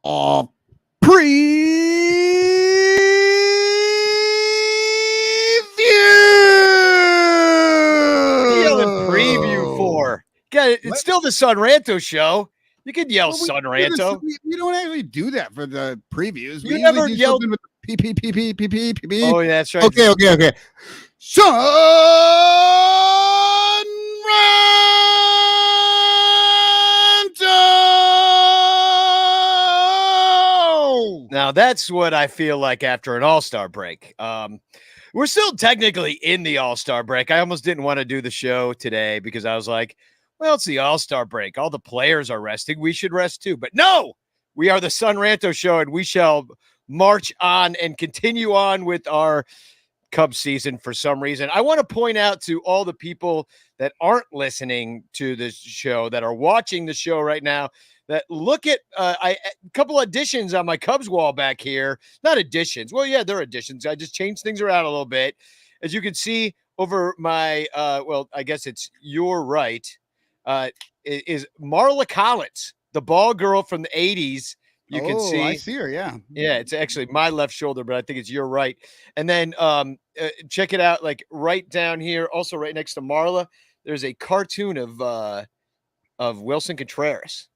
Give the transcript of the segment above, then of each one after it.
All preview. Yelling preview for. It's still the Son Ranto show. You can yell Son Ranto. We don't actually do that for the previews. You We never usually do yelled. something with PP. Oh, yeah, that's right. Okay. Son Ranto. Now that's what I feel like after an All-Star break. We're still technically in the All-Star break. I almost didn't want to do the show today because I was like, well, it's the All-Star break. All the players are resting. We should rest too. But no, we are the Son Ranto show, and we shall march on and continue on with our Cubs season for some reason. I want to point out to all the people that aren't listening to this show, that are watching the show right now, that look at a couple additions on my Cubs wall back here. Not additions. Well, yeah, they're additions. I just changed things around a little bit. As you can see over my, well, I guess it's your right, is Marla Collins, the ball girl from the 80s. You can see. I see her, yeah. Yeah, it's actually my left shoulder, but I think it's your right. And then check it out, like right down here, also right next to Marla, there's a cartoon of Wilson Contreras.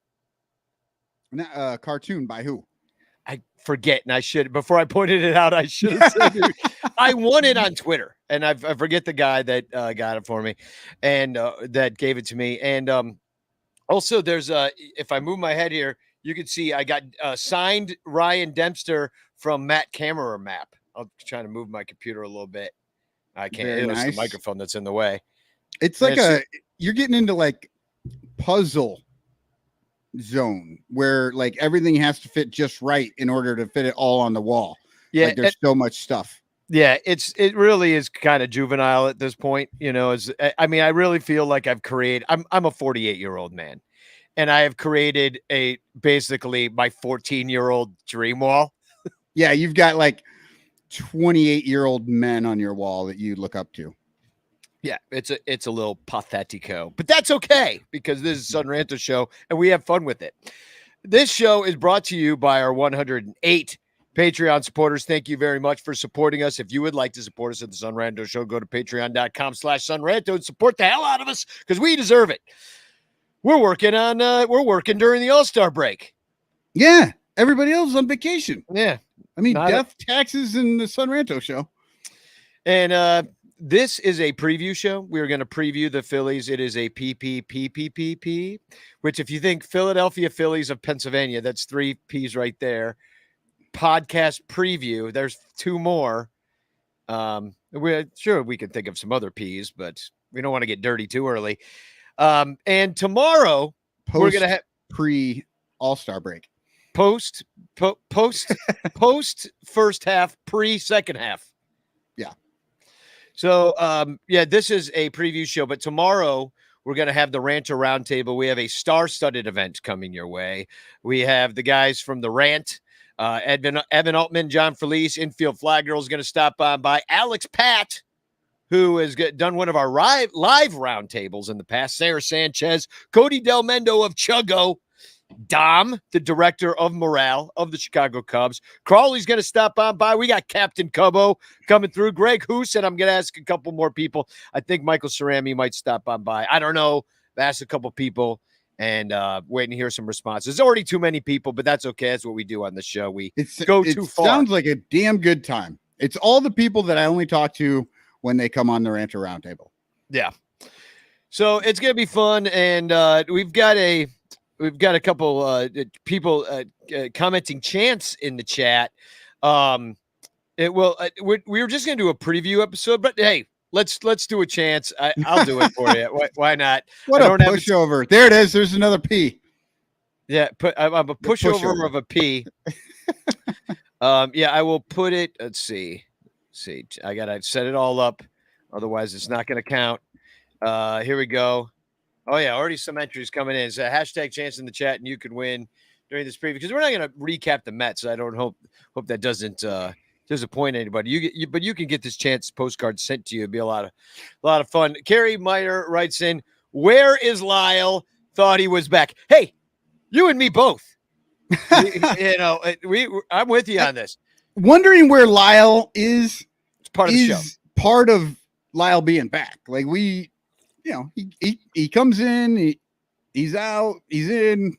Cartoon by who? I forget, and I should, before I pointed it out, I should have said it. I won it on Twitter, and I forget the guy that got it for me and that gave it to me. And also there's if I move my head here, you can see I got signed Ryan Dempster from Matt Camera Map. I'm trying to move my computer a little bit. I can't. Very It's nice. the microphone that's in the way. It's like you're getting into like puzzle zone where like everything has to fit just right in order to fit it all on the wall. Yeah, like there's so much stuff. Yeah, it really is kind of juvenile at this point. You know, I mean, I really feel like I've created. I'm a 48-year-old man, and I have created basically my 14-year-old dream wall. Yeah, you've got like 28-year-old men on your wall that you look up to. Yeah, it's a little pathetico, but that's okay because this is Son Ranto show and we have fun with it. This show is brought to you by our 108 Patreon supporters. Thank you very much for supporting us. If you would like to support us at the Son Ranto show, go to patreon.com/SonRanto and support the hell out of us because we deserve it. We're working during the All-Star break. Yeah, everybody else is on vacation. Yeah. I mean, death, taxes, and the Son Ranto show. And this is a preview show. We're going to preview the Phillies. It is a PPPPPP, which if you think Philadelphia Phillies of Pennsylvania, that's 3 P's right there. Podcast preview. There's 2 more. We're sure we can think of some other P's, but we don't want to get dirty too early. And tomorrow we're going to have pre All-Star break. Post first half, pre second half. Yeah. So, yeah, this is a preview show, but tomorrow we're going to have the Ranto Roundtable. We have a star-studded event coming your way. We have the guys from the Rant, Evan Altman, John Felice, Infield Fly Girl is going to stop on by. Alex Pat, who has done one of our live roundtables in the past. Sarah Sanchez, Cody Del Mendo of Chuggo, Dom, the director of morale of the Chicago Cubs. Crawley's going to stop on by. We got Captain Cubbo coming through. Greg Hoos, and I'm going to ask a couple more people. I think Michael Cerami might stop on by. I don't know. I've asked a couple people and waiting to hear some responses. There's already too many people, but that's okay. That's what we do on the show. We go too far. It sounds like a damn good time. It's all the people that I only talk to when they come on the Ranto Roundtable. Yeah. So it's going to be fun, and we've got a couple people commenting chants in the chat. We were just going to do a preview episode, but hey, let's do a chance. I'll do it for you. Why not? What a pushover. There it is. There's another P. Yeah, I'm a pushover of a P. Yeah, I will put it. Let's see. I got to set it all up. Otherwise, it's not going to count. Here we go. Oh, yeah, already some entries coming in. So hashtag chance in the chat, and you can win during this preview because we're not going to recap the Mets. I don't hope that doesn't disappoint anybody. But you can get this chance postcard sent to you. It'd be a lot of fun. Carrie Meyer writes in, "Where is Lyle? Thought he was back." Hey, you and me both. I'm with you on this. Wondering where Lyle is. It's part of the show. Part of Lyle being back. Like he comes in, he's out, he's in.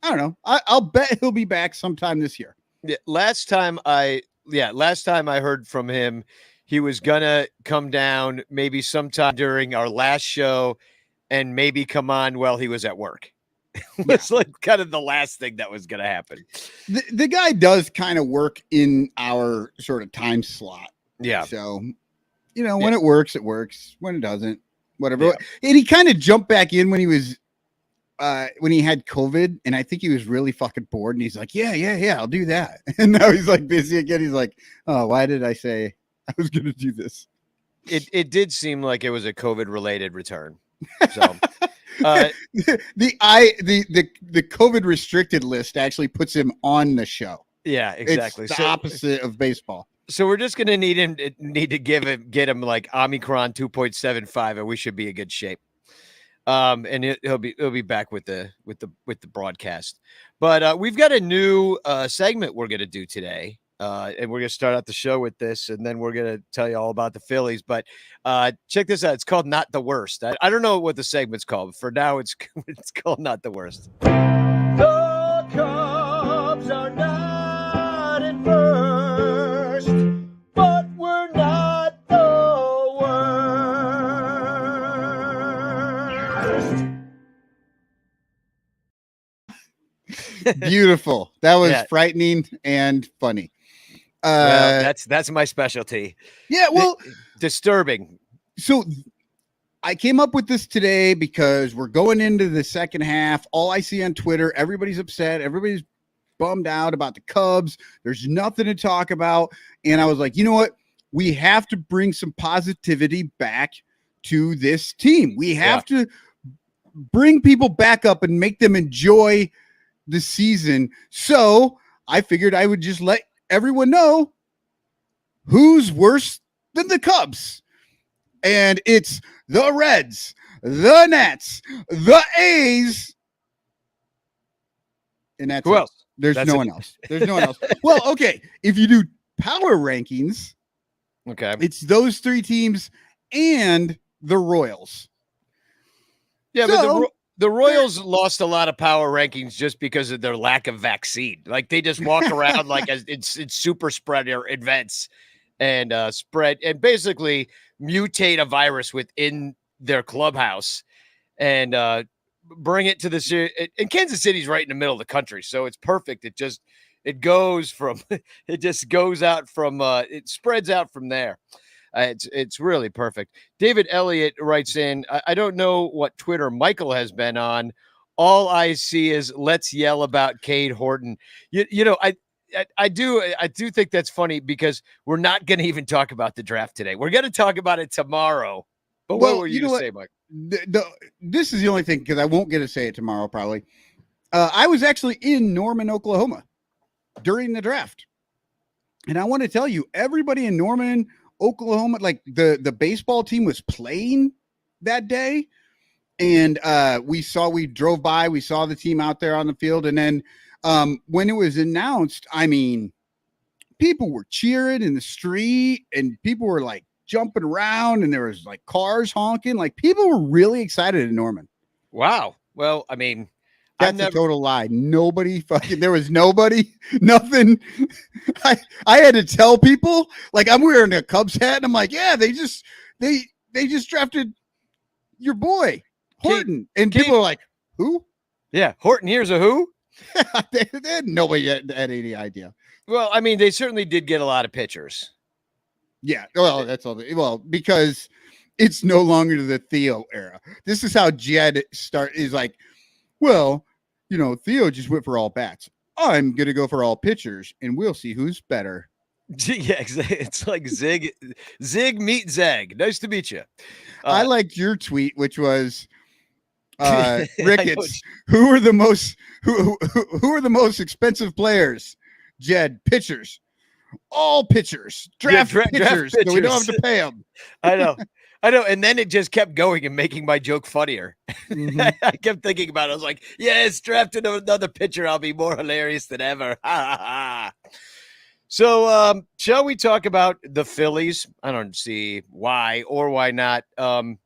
I don't know. I'll bet he'll be back sometime this year. Yeah, last time I heard from him, he was gonna come down maybe sometime during our last show, and maybe come on while he was at work. It's like kind of the last thing that was gonna happen. The guy does kind of work in our sort of time slot. Yeah. So, when it works, it works. When it doesn't, whatever. Yeah. And he kind of jumped back in when he was, when he had COVID, and I think he was really fucking bored. And he's like, yeah, I'll do that. And now he's like busy again. He's like, oh, why did I say I was going to do this? It did seem like it was a COVID related return. So. The COVID restricted list actually puts him on the show. Yeah, exactly. It's the opposite of baseball. So we're just gonna need to get him like Omicron 2.75, and we should be in good shape. And he'll be back with the broadcast. But we've got a new segment we're gonna do today. And we're going to start out the show with this, and then we're going to tell you all about the Phillies. But check this out. It's called Not the Worst. I don't know what the segment's called. For now, it's called Not the Worst. The Cubs are not at first, but we're not the worst. Beautiful. That was frightening and funny. Well, that's my specialty. Yeah, well, disturbing. So I came up with this today because we're going into the second half. All I see on Twitter, everybody's upset. Everybody's bummed out about the Cubs. There's nothing to talk about. And I was like, you know what? We have to bring some positivity back to this team. We have to bring people back up and make them enjoy the season. So I figured I would just let everyone know who's worse than the Cubs. And it's the Reds, the Nats, the A's. And that's who else? There's no one else. There's no one else. Well, okay. If you do power rankings, okay, it's those three teams and the Royals. Yeah, so, but the Royals lost a lot of power rankings just because of their lack of vaccine. Like they just walk around like it's super spreader events and spread and basically mutate a virus within their clubhouse and bring it to the city. And Kansas City's right in the middle of the country, so it's perfect. It just it spreads out from there. It's really perfect. David Elliott writes in, I don't know what Twitter Michael has been on. All I see is let's yell about Cade Horton. I do think that's funny because we're not going to even talk about the draft today. We're going to talk about it tomorrow. But what were you to say, Mike? This is the only thing because I won't get to say it tomorrow probably. I was actually in Norman, Oklahoma during the draft. And I want to tell you, everybody in Norman, Oklahoma, like the baseball team was playing that day. And we drove by, we saw the team out there on the field. And then when it was announced, I mean, people were cheering in the street and people were like jumping around and there was like cars honking. Like people were really excited in Norman. Wow. Well, I mean, that's a total lie. Nobody there was nobody, nothing. I had to tell people, like I'm wearing a Cubs hat and I'm like, yeah, they just drafted your boy Horton. And people are like, who? Yeah. Horton, here's a who? Nobody had any idea. Well, I mean, they certainly did get a lot of pitchers. Yeah. Well, that's all. Well, because it's no longer the Theo era. This is how Jed is like, well, Theo just went for all bats. I'm going to go for all pitchers, and we'll see who's better. Yeah, it's like Zig meet Zag. Nice to meet you. I liked your tweet, which was, Ricketts, who are the most expensive players? Jed, pitchers. All pitchers. Draft pitchers. So we don't have to pay them. I know. I know. And then it just kept going and making my joke funnier. Mhm. I kept thinking about it. I was like, yes, draft another pitcher. I'll be more hilarious than ever. So, shall we talk about the Phillies? I don't see why or why not. But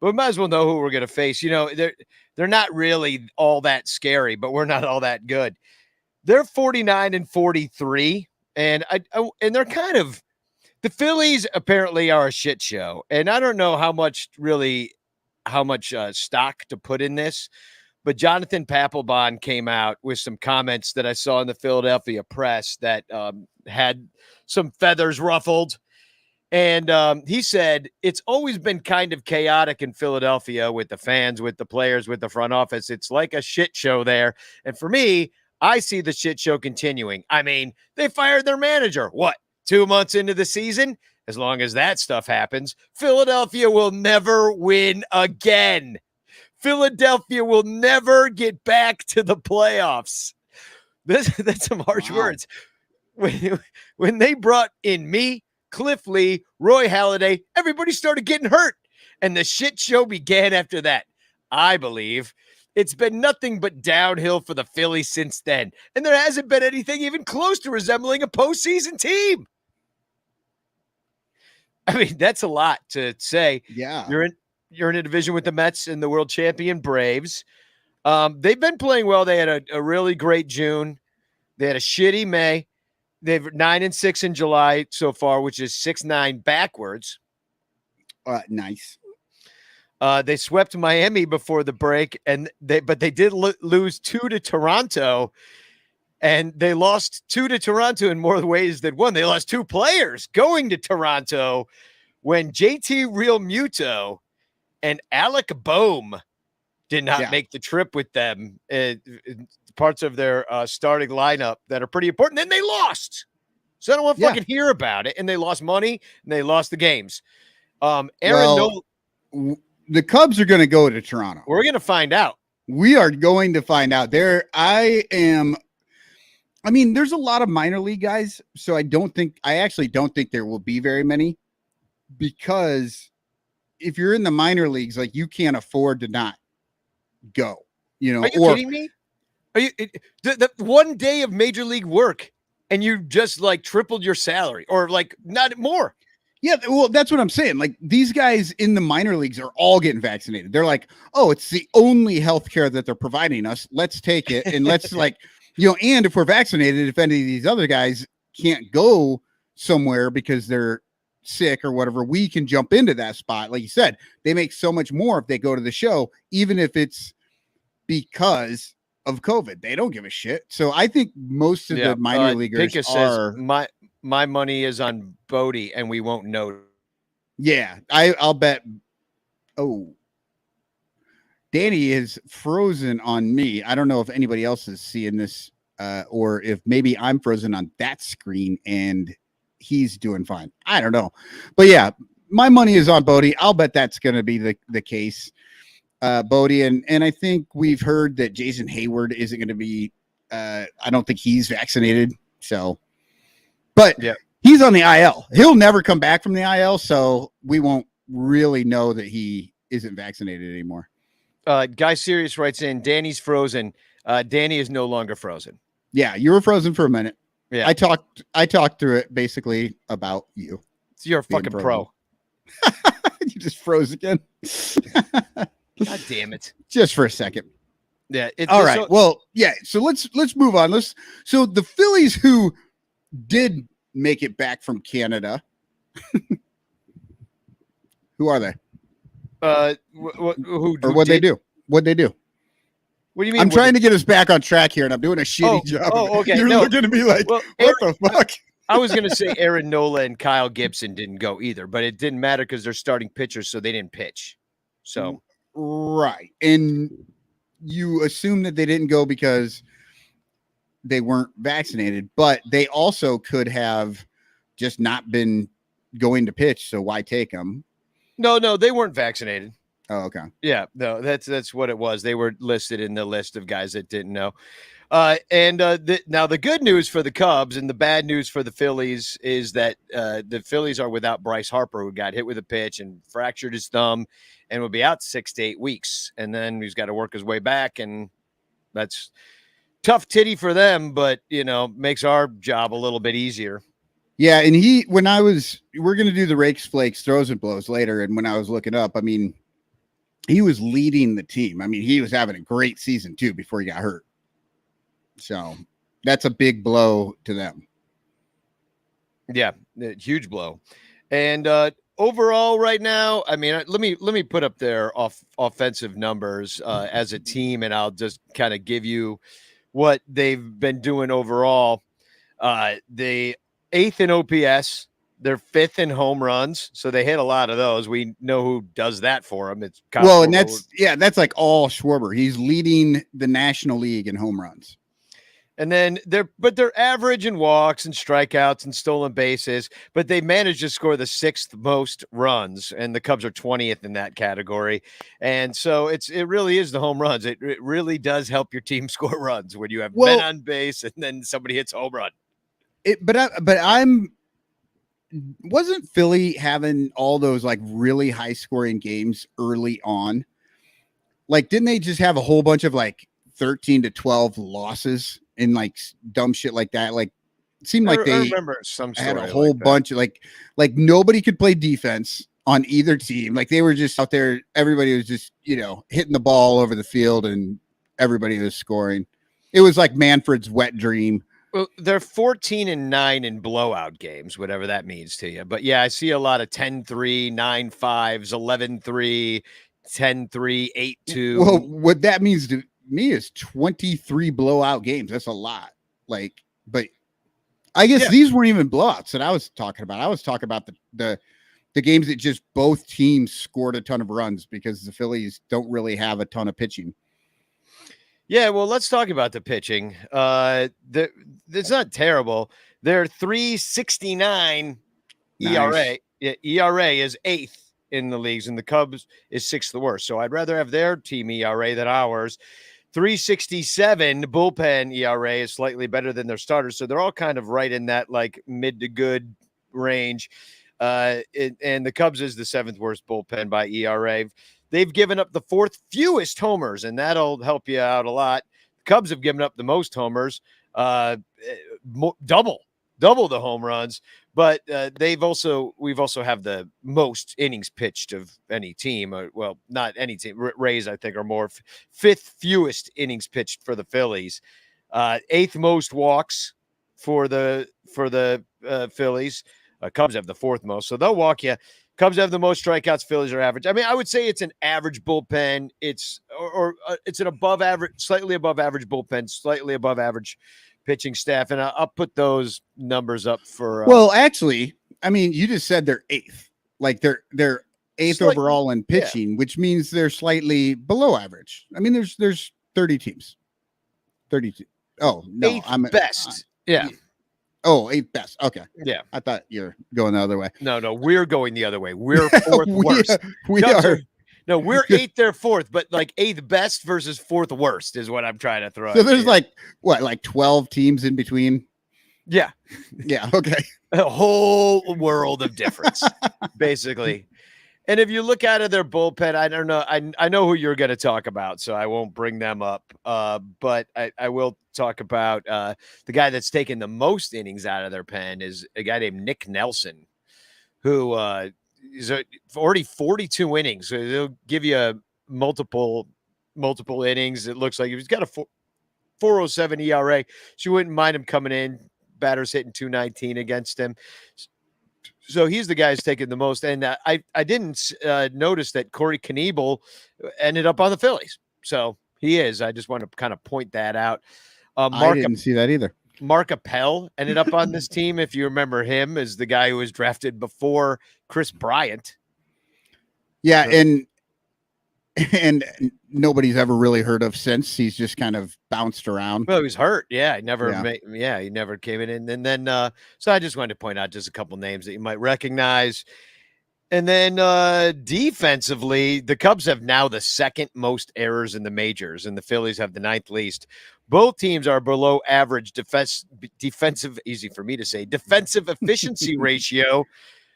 we might as well know who we're going to face. They're not really all that scary, but we're not all that good. They're 49-43, and and they're kind of the Phillies apparently are a shit show, and I don't know how much stock to put in this. But Jonathan Papelbon came out with some comments that I saw in the Philadelphia press that had some feathers ruffled. And he said, it's always been kind of chaotic in Philadelphia with the fans, with the players, with the front office. It's like a shit show there. And for me, I see the shit show continuing. I mean, they fired their manager. What, 2 months into the season? As long as that stuff happens, Philadelphia will never win again. Philadelphia will never get back to the playoffs. That's some harsh words. When they brought in me, Cliff Lee, Roy Halladay, everybody started getting hurt. And the shit show began after that. I believe it's been nothing but downhill for the Phillies since then. And there hasn't been anything even close to resembling a postseason team. I mean, that's a lot to say. Yeah. You're in a division with the Mets and the world champion Braves. They've been playing well. They had a really great June. They had a shitty May. They've 9-6 in July so far, which is 6-9 backwards. Nice. They swept Miami before the break, but they did lose 2 to Toronto, and they lost 2 to Toronto in more ways than one. They lost 2 players going to Toronto when JT Realmuto and Alec Boehm did not make the trip with them. Parts of their starting lineup that are pretty important. Then they lost. So I don't want to fucking hear about it. And they lost money and they lost the games. The Cubs are going to go to Toronto. We're going to find out. We are going to find out. There's a lot of minor league guys. So I actually don't think there will be very many, because if you're in the minor leagues, like, you can't afford to not go, Are you kidding me? Are you the 1 day of major league work and you just like tripled your salary, or like not more? Yeah, well, that's what I'm saying. Like, these guys in the minor leagues are all getting vaccinated. They're like, oh, it's the only healthcare that they're providing us. Let's take it. And let's and if we're vaccinated, if any of these other guys can't go somewhere because they're sick or whatever, we can jump into that spot. Like you said, they make so much more if they go to the show, even if it's because of COVID. They don't give a shit. So I think most of the minor leaguers says my money is on Bodie, and we won't know. Yeah, I'll bet. Oh, Danny is frozen on me. I don't know if anybody else is seeing this, or if maybe I'm frozen on that screen and he's doing fine. I don't know. But yeah, my money is on Bodie. I'll bet that's going to be the case. Bodie, and I think we've heard that Jason Hayward isn't going to be, I don't think he's vaccinated. So, but he's on the IL. He'll never come back from the IL. So we won't really know that he isn't vaccinated anymore. Guy Sirius writes in, Danny's frozen. Danny is no longer frozen. Yeah, you were frozen for a minute. Yeah, I talked through it basically about you. So you're a fucking pro. You just froze again. God damn it! Just for a second. Yeah. All right. Well, yeah. So let's move on. So the Phillies, who did make it back from Canada, who are they? What'd they do? What'd they do? What do you mean? I'm trying to get us back on track here, and I'm doing a shitty job. Oh, okay. You're looking at me like, what the fuck? I was going to say Aaron Nola and Kyle Gibson didn't go either, but it didn't matter because they're starting pitchers, so they didn't pitch. So right, and you assume that they didn't go because they weren't vaccinated, but they also could have just not been going to pitch. So why take them? No, they weren't vaccinated. Oh, okay. Yeah, no, that's what it was. They were listed in the list of guys that didn't know. Now the good news for the Cubs and the bad news for the Phillies is that the Phillies are without Bryce Harper, who got hit with a pitch and fractured his thumb and will be out 6 to 8 weeks. And then he's got to work his way back. And that's tough titty for them, but, makes our job a little bit easier. Yeah. And we're going to do the rakes, flakes, throws and blows later. And when I was looking up, I mean, he was leading the team. I mean, he was having a great season too before he got hurt. So that's a big blow to them. Yeah, huge blow. And overall, right now, I mean, let me put up their offensive numbers as a team, and I'll just kind of give you what they've been doing overall. The 8th in OPS, they're 5th in home runs, so they hit a lot of those. We know who does that for them. It's Kyle well, Schwarber. and that's like all Schwarber. He's leading the National League in home runs. And then they're average in walks and strikeouts and stolen bases, but they managed to score the 6th most runs, and the Cubs are 20th in that category. And so it really is the home runs. It really does help your team score runs when you have men on base and then somebody hits a home run. Wasn't Philly having all those like really high scoring games early on? Like, didn't they just have a whole bunch of like 13 to 12 losses and like dumb shit like that? Like, it seemed like they remember some had a whole bunch of like nobody could play defense on either team. Like, they were just out there. Everybody was just, hitting the ball over the field and everybody was scoring. It was like Manfred's wet dream. Well, they're 14-9 in blowout games, whatever that means to you. But yeah, I see a lot of 10-3, 9-5s, 11-3, 10-3, 8-2. Well, what that means to me is 23 blowout games. That's a lot. Like, but I guess these weren't even blowouts that I was talking about. I was talking about the games that just both teams scored a ton of runs because the Phillies don't really have a ton of pitching. Yeah, well, let's talk about the pitching. It's not terrible. They're 3.69 ERA. Nice. ERA is 8th in the leagues, and the Cubs is 6th the worst. So I'd rather have their team ERA than ours. 3.67 bullpen ERA is slightly better than their starters. So they're all kind of right in that like mid to good range. And the Cubs is the 7th worst bullpen by ERA. They've given up the 4th fewest homers, and that'll help you out a lot. The Cubs have given up the most homers, double the home runs, but we've also have the most innings pitched of any team. Well, not any team. Rays, I think, are more 5th fewest innings pitched for the Phillies. 8th most walks for the Phillies. Cubs have the 4th most, so they'll walk you. Cubs have the most strikeouts. Phillies are average. I mean, I would say it's an average bullpen. It's an above average, slightly above average bullpen, slightly above average pitching staff. And I'll put those numbers up for. Well, actually, I mean, you just said they're 8th. Like they're 8th overall in pitching, which means they're slightly below average. I mean, there's 30 teams. 32. Oh no, 8th I'm best. Yeah. Oh, 8th best. Okay. Yeah. I thought you're going the other way. No, we're going the other way. We're 4th worst. We are. No, we're 8th, they're 4th, but like 8th best versus 4th worst is what I'm trying to throw. So there's like 12 teams in between? Yeah. Yeah. Okay. A whole world of difference, basically. And if you look out of their bullpen, I don't know. I know who you're going to talk about, so I won't bring them up. But I will talk about the guy that's taken the most innings out of their pen is a guy named Nick Nelson, who is already 42 innings. So they'll give you multiple innings. It looks like he's got a 4.07 ERA. So you wouldn't mind him coming in. Batters hitting 219 against him. So he's the guy who's taking the most. And I didn't notice that Corey Knebel ended up on the Phillies. So he is. I just want to kind of point that out. I didn't see that either. Mark Appel ended up on this team. If you remember him as the guy who was drafted before Chris Bryant. Yeah. And nobody's ever really heard of since. He's just kind of bounced around. Well, he was hurt. Yeah, he never came in. And then, so I just wanted to point out just a couple names that you might recognize. And then defensively, the Cubs have now the 2nd most errors in the majors, and the Phillies have the 9th least. Both teams are below average defensive, easy for me to say, defensive efficiency ratio.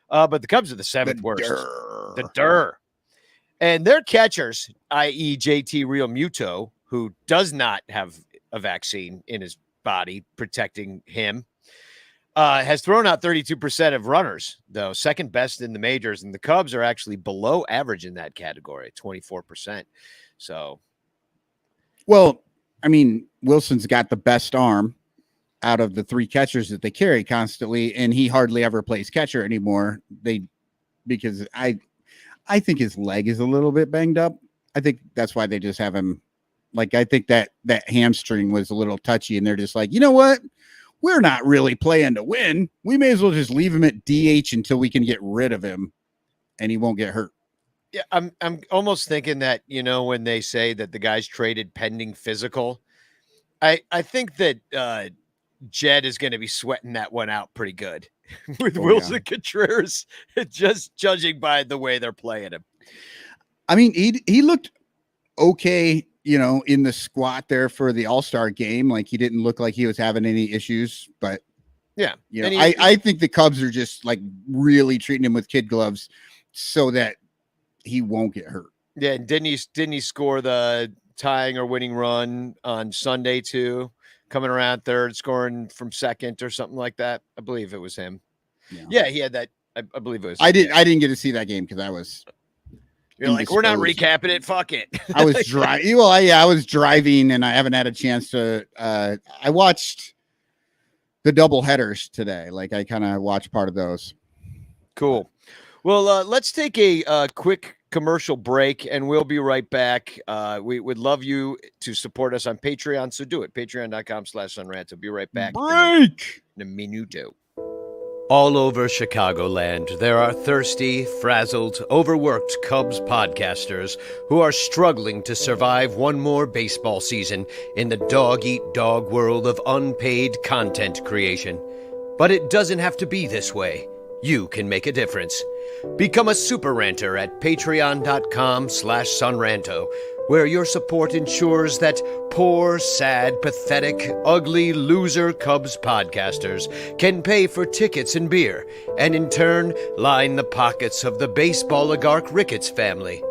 But the Cubs are the seventh worst. The Durr. And their catchers, i.e. JT Realmuto, who does not have a vaccine in his body protecting him, has thrown out 32% of runners, though, second best in the majors. And the Cubs are actually below average in that category, 24%. So, well, I mean, Wilson's got the best arm out of the three catchers that they carry constantly, and he hardly ever plays catcher anymore. Because I think his leg is a little bit banged up. I think that's why they just have him. Like, I think that hamstring was a little touchy, and they're just like, you know what? We're not really playing to win. We may as well just leave him at DH until we can get rid of him, and he won't get hurt. Yeah, I'm almost thinking that, when they say that the guy's traded pending physical, I think that Jed is going to be sweating that one out pretty good with Wilson Contreras, just judging by the way they're playing him. I mean, he looked okay, in the squat there for the All-Star game. Like, he didn't look like he was having any issues, but yeah, I think the Cubs are just like really treating him with kid gloves so that he won't get hurt. Yeah, and didn't he score the tying or winning run on Sunday too? Coming around third, scoring from second or something like that. I believe it was him. Yeah, he had that. I believe it was. I didn't get to see that game because I was. You're like, we're not recapping it. Fuck it. I was driving. Well, I was driving, and I haven't had a chance to. I watched the double headers today. Like, I kind of watched part of those. Cool. Well, let's take a quick commercial break, and we'll be right back. We would love you to support us on Patreon, so do it. Patreon.com/sunranto. Be right back. Break in a minuto. All over Chicagoland, there are thirsty, frazzled, overworked Cubs podcasters who are struggling to survive one more baseball season in the dog-eat-dog world of unpaid content creation. But it doesn't have to be this way. You can make a difference. Become a super ranter at patreon.com/sunranto, where your support ensures that poor, sad, pathetic, ugly, loser Cubs podcasters can pay for tickets and beer, and in turn line the pockets of the baseball oligarch Ricketts family.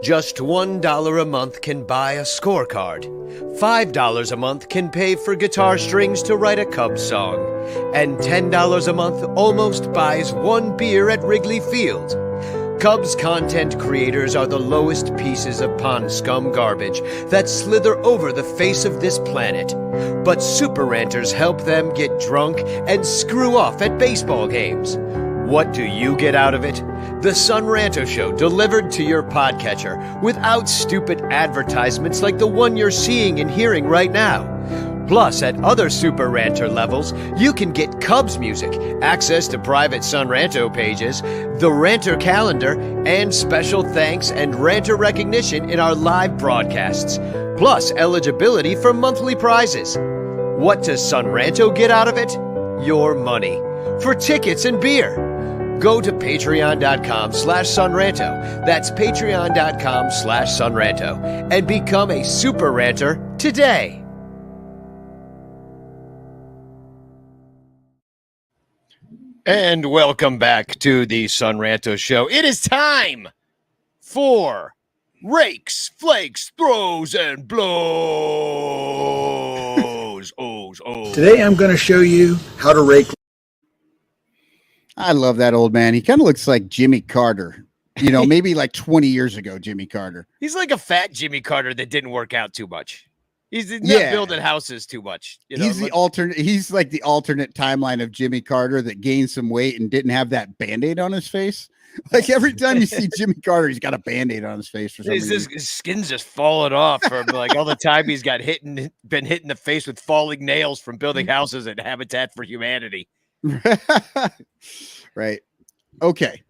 Just $1 a month can buy a scorecard. $5 a month can pay for guitar strings to write a Cubs song. And $10 a month almost buys one beer at Wrigley Field. Cubs content creators are the lowest pieces of pond scum garbage that slither over the face of this planet. But super ranters help them get drunk and screw off at baseball games. What do you get out of it? The Sun Ranto Show delivered to your podcatcher without stupid advertisements like the one you're seeing and hearing right now. Plus, at other Super Ranter levels, you can get Cubs music, access to private Sun Ranto pages, the Ranter calendar, and special thanks and Ranter recognition in our live broadcasts. Plus, eligibility for monthly prizes. What does Sun Ranto get out of it? Your money. For tickets and beer. Go to patreon.com/sunranto. That's patreon.com/sunranto. And become a super ranter today. And welcome back to the Sun Ranto Show. It is time for Rakes, Flakes, Throws, and Blows. Today I'm going to show you how to rake. I love that old man. He kind of looks like Jimmy Carter. Maybe like 20 years ago, Jimmy Carter. He's like a fat Jimmy Carter that didn't work out too much. He's not building houses too much. He's the alternate. He's like the alternate timeline of Jimmy Carter that gained some weight and didn't have that Band-Aid on his face. Like, every time you see Jimmy Carter, he's got a Band-Aid on his face for some reason. His skin's just falling off from like all the time he's been hit in the face with falling nails from building houses at Habitat for Humanity. Right. Okay.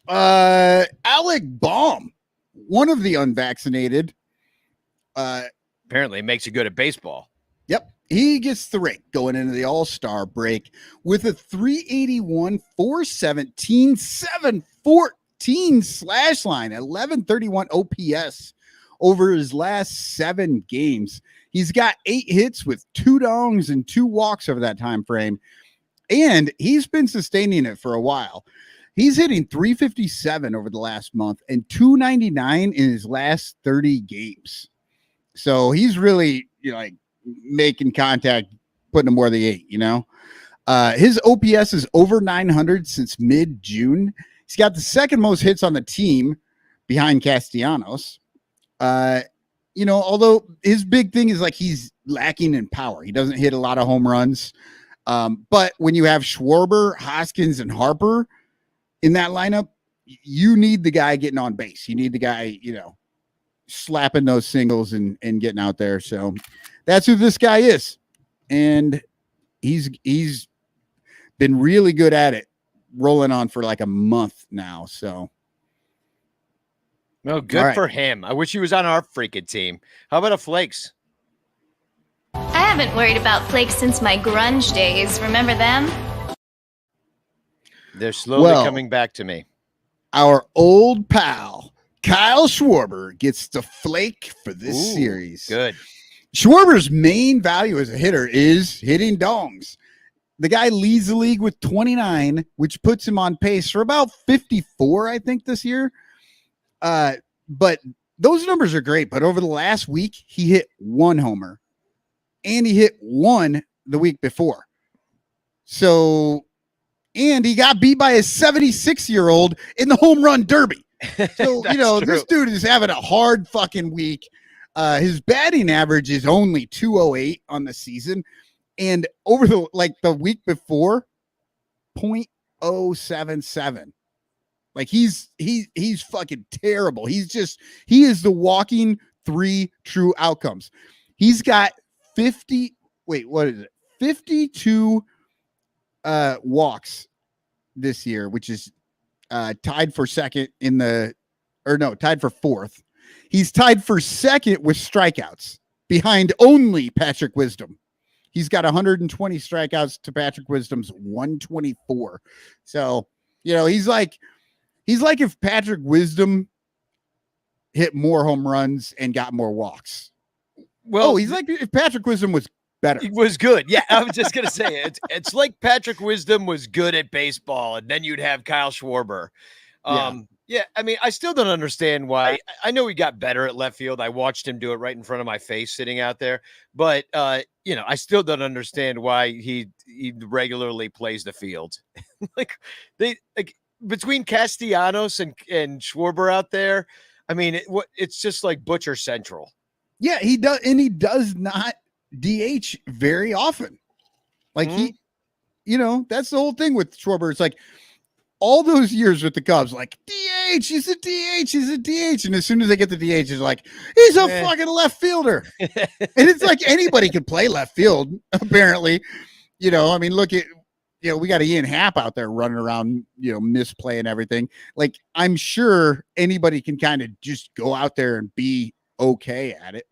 Alec Baum, one of the unvaccinated. Apparently it makes you good at baseball. Yep. He gets the rake going into the All-Star break with a 381, 417, 714 slash line, 1131 OPS over his last 7 games. He's got 8 hits with 2 dongs and 2 walks over that time frame. And he's been sustaining it for a while. He's hitting 357 over the last month and 299 in his last 30 games. So he's really, like making contact, putting him where they ate, His OPS is over 900 since mid-June. He's got the second most hits on the team behind Castellanos. Although his big thing is like he's lacking in power. He doesn't hit a lot of home runs. But when you have Schwarber, Hoskins, and Harper in that lineup, you need the guy getting on base. You need the guy, slapping those singles and getting out there. So that's who this guy is. And he's been really good at it, rolling on for like a month now. So. No, good for him. I wish he was on our freaking team. How about a Flakes? I haven't worried about Flakes since my grunge days. Remember them? They're slowly coming back to me. Our old pal, Kyle Schwarber, gets the flake for this series. Good. Schwarber's main value as a hitter is hitting dongs. The guy leads the league with 29, which puts him on pace for about 54, I think, this year. But those numbers are great. But over the last week, he hit 1 homer. And he hit 1 the week before. So, and he got beat by a 76-year-old in the home run derby. So, this dude is having a hard fucking week. His batting average is only 208 on the season. And over the week before, 0.077. Like he's fucking terrible. He is the walking 3 true outcomes. He's got 52 walks this year, which is tied for second tied for 4th. He's tied for second with strikeouts behind only Patrick Wisdom. He's got 120 strikeouts to Patrick Wisdom's 124. So, he's like if Patrick Wisdom hit more home runs and got more walks. Well, he's like if Patrick Wisdom was better. He was good. Yeah, I was just going to say it's like Patrick Wisdom was good at baseball, and then you'd have Kyle Schwarber. Yeah, I mean, I still don't understand why. I know he got better at left field. I watched him do it right in front of my face sitting out there. But, I still don't understand why he regularly plays the field. Between Castellanos and Schwarber out there, I mean, it's just like Butcher Central. Yeah, he does, and he does not DH very often. Like that's the whole thing with Schwarber. It's like all those years with the Cubs, like DH, he's a DH, he's a DH, and as soon as they get the DH, it's like he's a fucking left fielder. And it's like anybody can play left field, apparently. I mean, look at we got Ian Happ out there running around, misplaying everything. Like I'm sure anybody can kind of just go out there and be okay at it.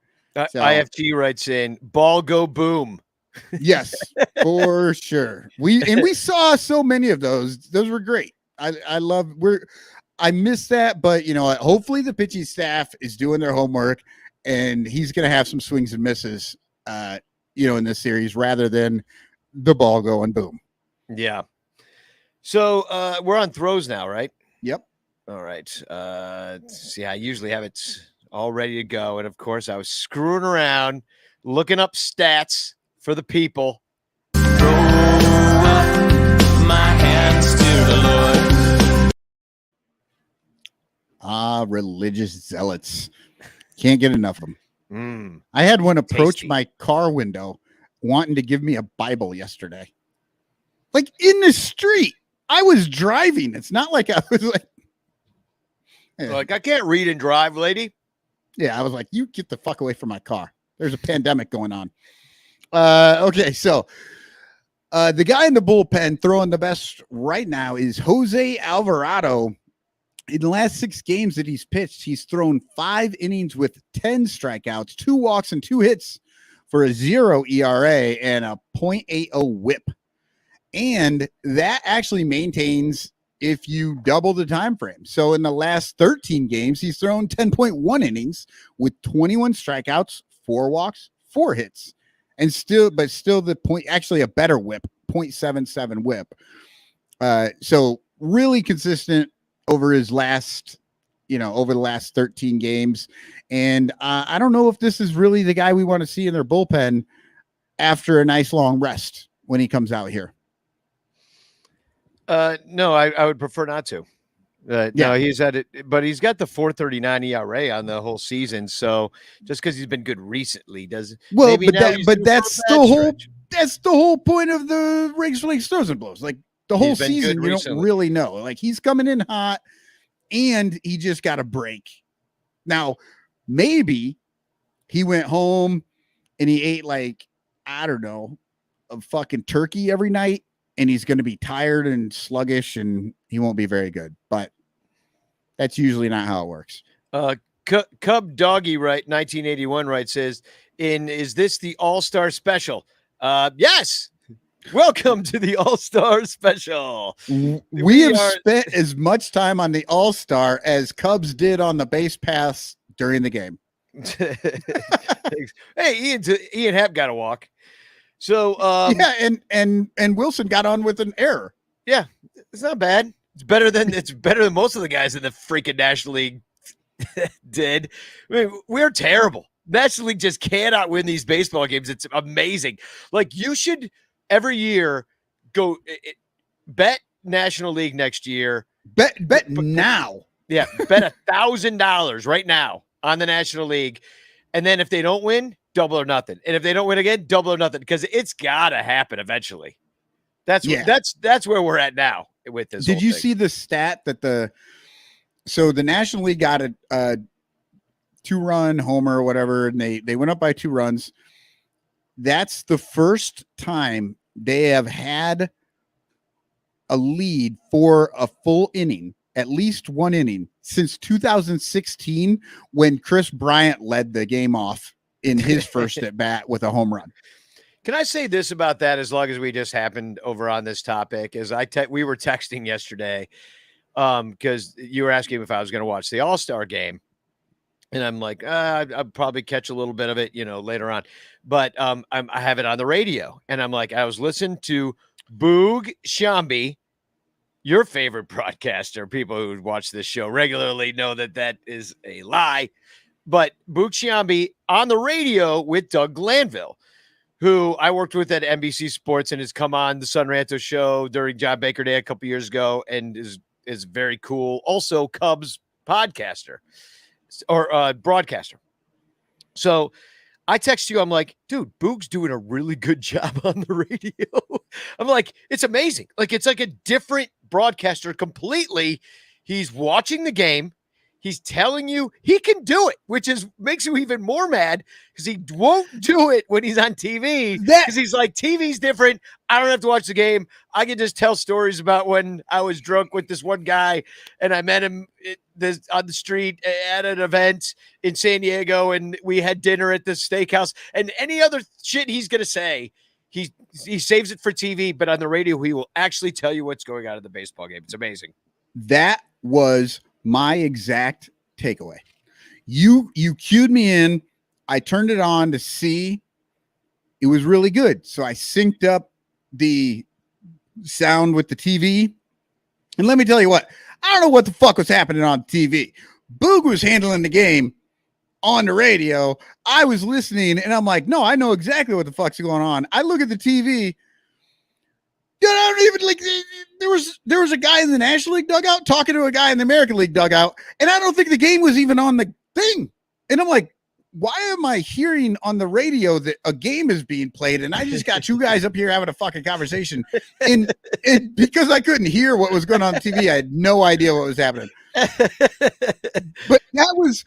So, IFT writes in, ball go boom. Yes, for sure. We saw so many of those. Those were great. I miss that, but hopefully the pitching staff is doing their homework and he's going to have some swings and misses, in this series rather than the ball going boom. Yeah. So we're on throws now, right? Yep. All right. See, I usually have it all ready to go. And of course I was screwing around, looking up stats for the people. Throw up my hands to the Lord. Religious zealots. Can't get enough of them. I had one approach my car window wanting to give me a Bible yesterday. Like in the street. I was driving. It's not like I was like I can't read and drive, lady. Yeah, I was like, you get the fuck away from my car. There's a pandemic going on. Okay, so the guy in the bullpen throwing the best right now is Jose Alvarado. In the last 6 games that he's pitched, he's thrown 5 innings with 10 strikeouts, 2 walks, and 2 hits for a 0 ERA and a .80 whip. And that actually maintains if you double the time frame. So in the last 13 games, he's thrown 10.1 innings with 21 strikeouts, 4 walks, 4 hits and still the point, actually a better whip, 0.77 whip. So really consistent over his last, over the last 13 games. And I don't know if this is really the guy we want to see in their bullpen after a nice long rest when he comes out here. No, I would prefer not to. No, he's at it, but he's got the 4.39 ERA on the whole season. So just because he's been good recently doesn't. Well, that's the whole point of the Rigs, Flakes, Throws and Blows. Like the whole season, you don't really know. Like he's coming in hot, and he just got a break. Now, maybe he went home and he ate like, I don't know, a fucking turkey every night, and he's going to be tired and sluggish and he won't be very good, but that's usually not how it works. Cub Doggy, right? 1981, right? Says, is this the All-Star special? Yes. Welcome to the All-Star special. We have spent as much time on the All-Star as Cubs did on the base pass during the game. Hey, Ian Happ got a walk. So and Wilson got on with an error. Yeah, it's not bad. It's better than most of the guys in the freaking National League did. I mean, we're terrible. National League just cannot win these baseball games. It's amazing. Like you should every year go bet National League next year. Bet now. Yeah, bet $1,000 right now on the National League, and then if they don't win, double or nothing. And if they don't win again, double or nothing, because it's gotta happen eventually. That's where we're at now with this. Did you see the stat that the National League got a 2-run homer or whatever, and they went up by 2 runs. That's the first time they have had a lead for a full inning, at least 1 inning, since 2016 when Chris Bryant led the game off in his first at bat with a home run. Can I say this about that, as long as we just happened over on this topic? As we were texting yesterday, because you were asking if I was going to watch the All-Star game, and I'm like, I'll probably catch a little bit of it, later on. But I have it on the radio, and I'm like, I was listening to Boog Sciambi, your favorite broadcaster. People who watch this show regularly know that is a lie. But Boog Sciambi on the radio with Doug Glanville, who I worked with at NBC Sports and has come on the Ranto show during John Baker Day a couple years ago and is very cool. Also Cubs podcaster or broadcaster. So I text you. I'm like, dude, Boog's doing a really good job on the radio. I'm like, it's amazing. Like, it's like a different broadcaster completely. He's watching the game. He's telling you he can do it, which makes you even more mad because he won't do it when he's on TV. Because he's like, TV's different. I don't have to watch the game. I can just tell stories about when I was drunk with this one guy and I met him on the street at an event in San Diego, and we had dinner at the steakhouse. And any other shit he's going to say, he saves it for TV, but on the radio, he will actually tell you what's going on in the baseball game. It's amazing. That was my exact takeaway. You cued me in. I turned it on to see. It was really good. So I synced up the sound with the TV. And let me tell you what, I don't know what the fuck was happening on TV. Boog was handling the game on the radio. I was listening and I'm like, no, I know exactly what the fuck's going on. I look at the TV. Dude, I don't even like. There was a guy in the National League dugout talking to a guy in the American League dugout, and I don't think the game was even on the thing. And I'm like, why am I hearing on the radio that a game is being played, and I just got 2 guys up here having a fucking conversation? And because I couldn't hear what was going on TV, I had no idea what was happening. But that was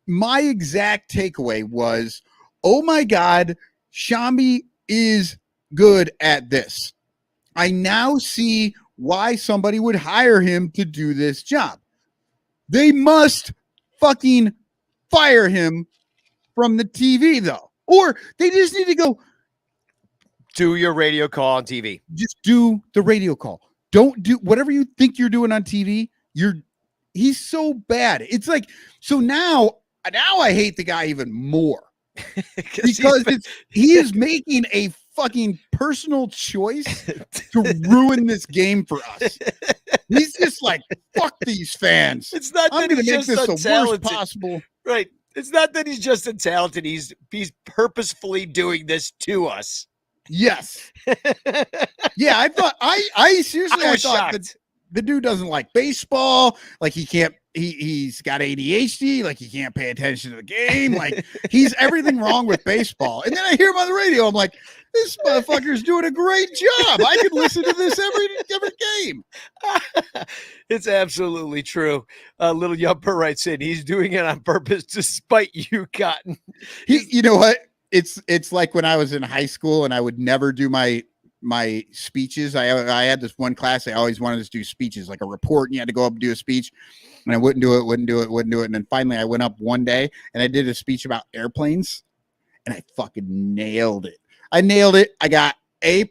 my exact takeaway was, oh my God, Sciambi is good at this. I now see why somebody would hire him to do this job. They must fucking fire him from the TV, though. Or they just need to go do your radio call on TV. Just do the radio call. Don't do whatever you think you're doing on TV. He's so bad. It's like, so now I hate the guy even more because he is making a fucking personal choice to ruin this game for us. He's just like, fuck these fans. It's not I'm that going to he's make just this the worst untalented. possible. Right. It's not that he's just untalented. He's purposefully doing this to us. Yes. Yeah, I thought I seriously I was thought shocked. the dude doesn't like baseball. Like he's got ADHD. Like he can't pay attention to the game. Like he's everything wrong with baseball. And then I hear him on the radio. I'm like, this motherfucker's doing a great job. I could listen to this every game. It's absolutely true. Little Yumper writes in, he's doing it on purpose to spite you, Cotton. You know what? It's like when I was in high school and I would never do my speeches. I had this one class. I always wanted to do speeches, like a report, and you had to go up and do a speech. And I wouldn't do it. And then finally I went up one day and I did a speech about airplanes and I fucking nailed it. I nailed it. I got A+.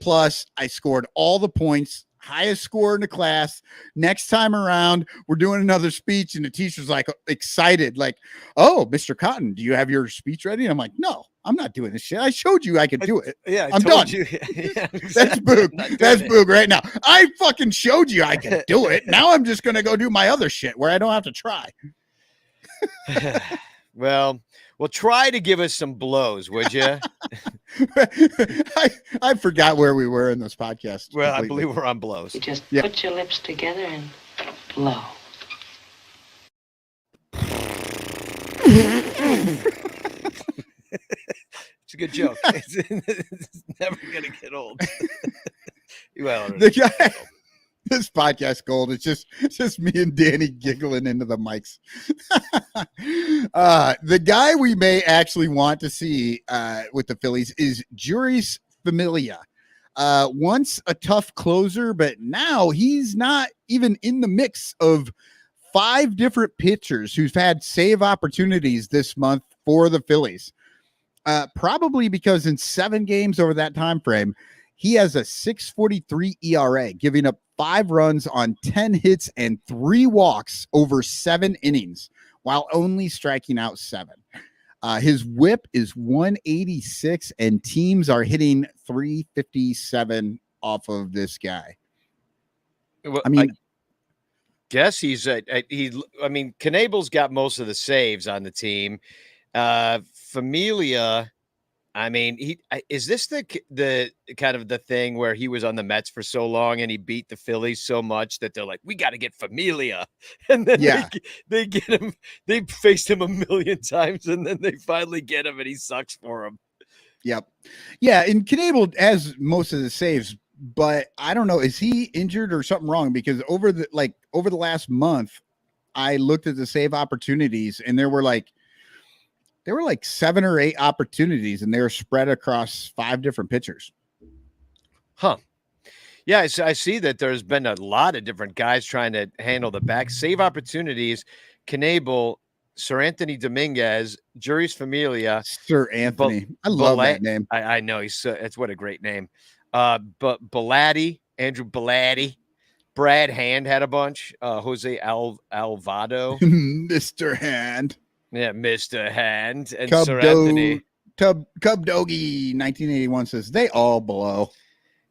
I scored all the points, highest score in the class. Next time around, we're doing another speech, and the teacher's like excited, like, "Oh, Mr. Cotton, do you have your speech ready?" And I'm like, "No, I'm not doing this shit. I showed you I could do it. Yeah, I'm done." You. Yeah, exactly. That's Boog. That's Boog right now. I fucking showed you I could do it. Now I'm just gonna go do my other shit where I don't have to try. Well, try to give us some blows, would you? I forgot where we were in this podcast. Well, completely. I believe we're on blows. You just put your lips together and blow. It's a good joke. It's never gonna get old. Well, The guy, this podcast gold. It's just me and Danny giggling into the mics. The guy we may actually want to see with the Phillies is Juris Familia. Once a tough closer, but now he's not even in the mix of 5 different pitchers who've had save opportunities this month for the Phillies. Probably because in 7 games over that time frame, he has a 6.43 ERA, giving up 5 runs on 10 hits and 3 walks over 7 innings, while only striking out 7. His whip is 186, and teams are hitting 357 off of this guy. Well, I mean, guess he's Knable's got most of the saves on the team. Familia, I mean, is this the kind of the thing where he was on the Mets for so long and he beat the Phillies so much that they're like, we got to get Familia, and then they get him. They faced him a million times, and then they finally get him, and he sucks for him. Yep, yeah, and Knable has most of the saves, but I don't know, is he injured or something wrong? Because over the last month, I looked at the save opportunities, and there were like 7 or 8 opportunities, and they were spread across 5 different pitchers. Huh. Yeah, I see that there's been a lot of different guys trying to handle the back save opportunities. Knable, Sir Anthony Dominguez, Juris Familia. Sir Anthony. I love that name. I know. It's what a great name. But Belatti, Andrew Belatti, Brad Hand had a bunch. Jose Alvado. Mr. Hand. Yeah, Mr. Hand and Cub Sir Anthony. Cub Doggy 1981 says they all blow.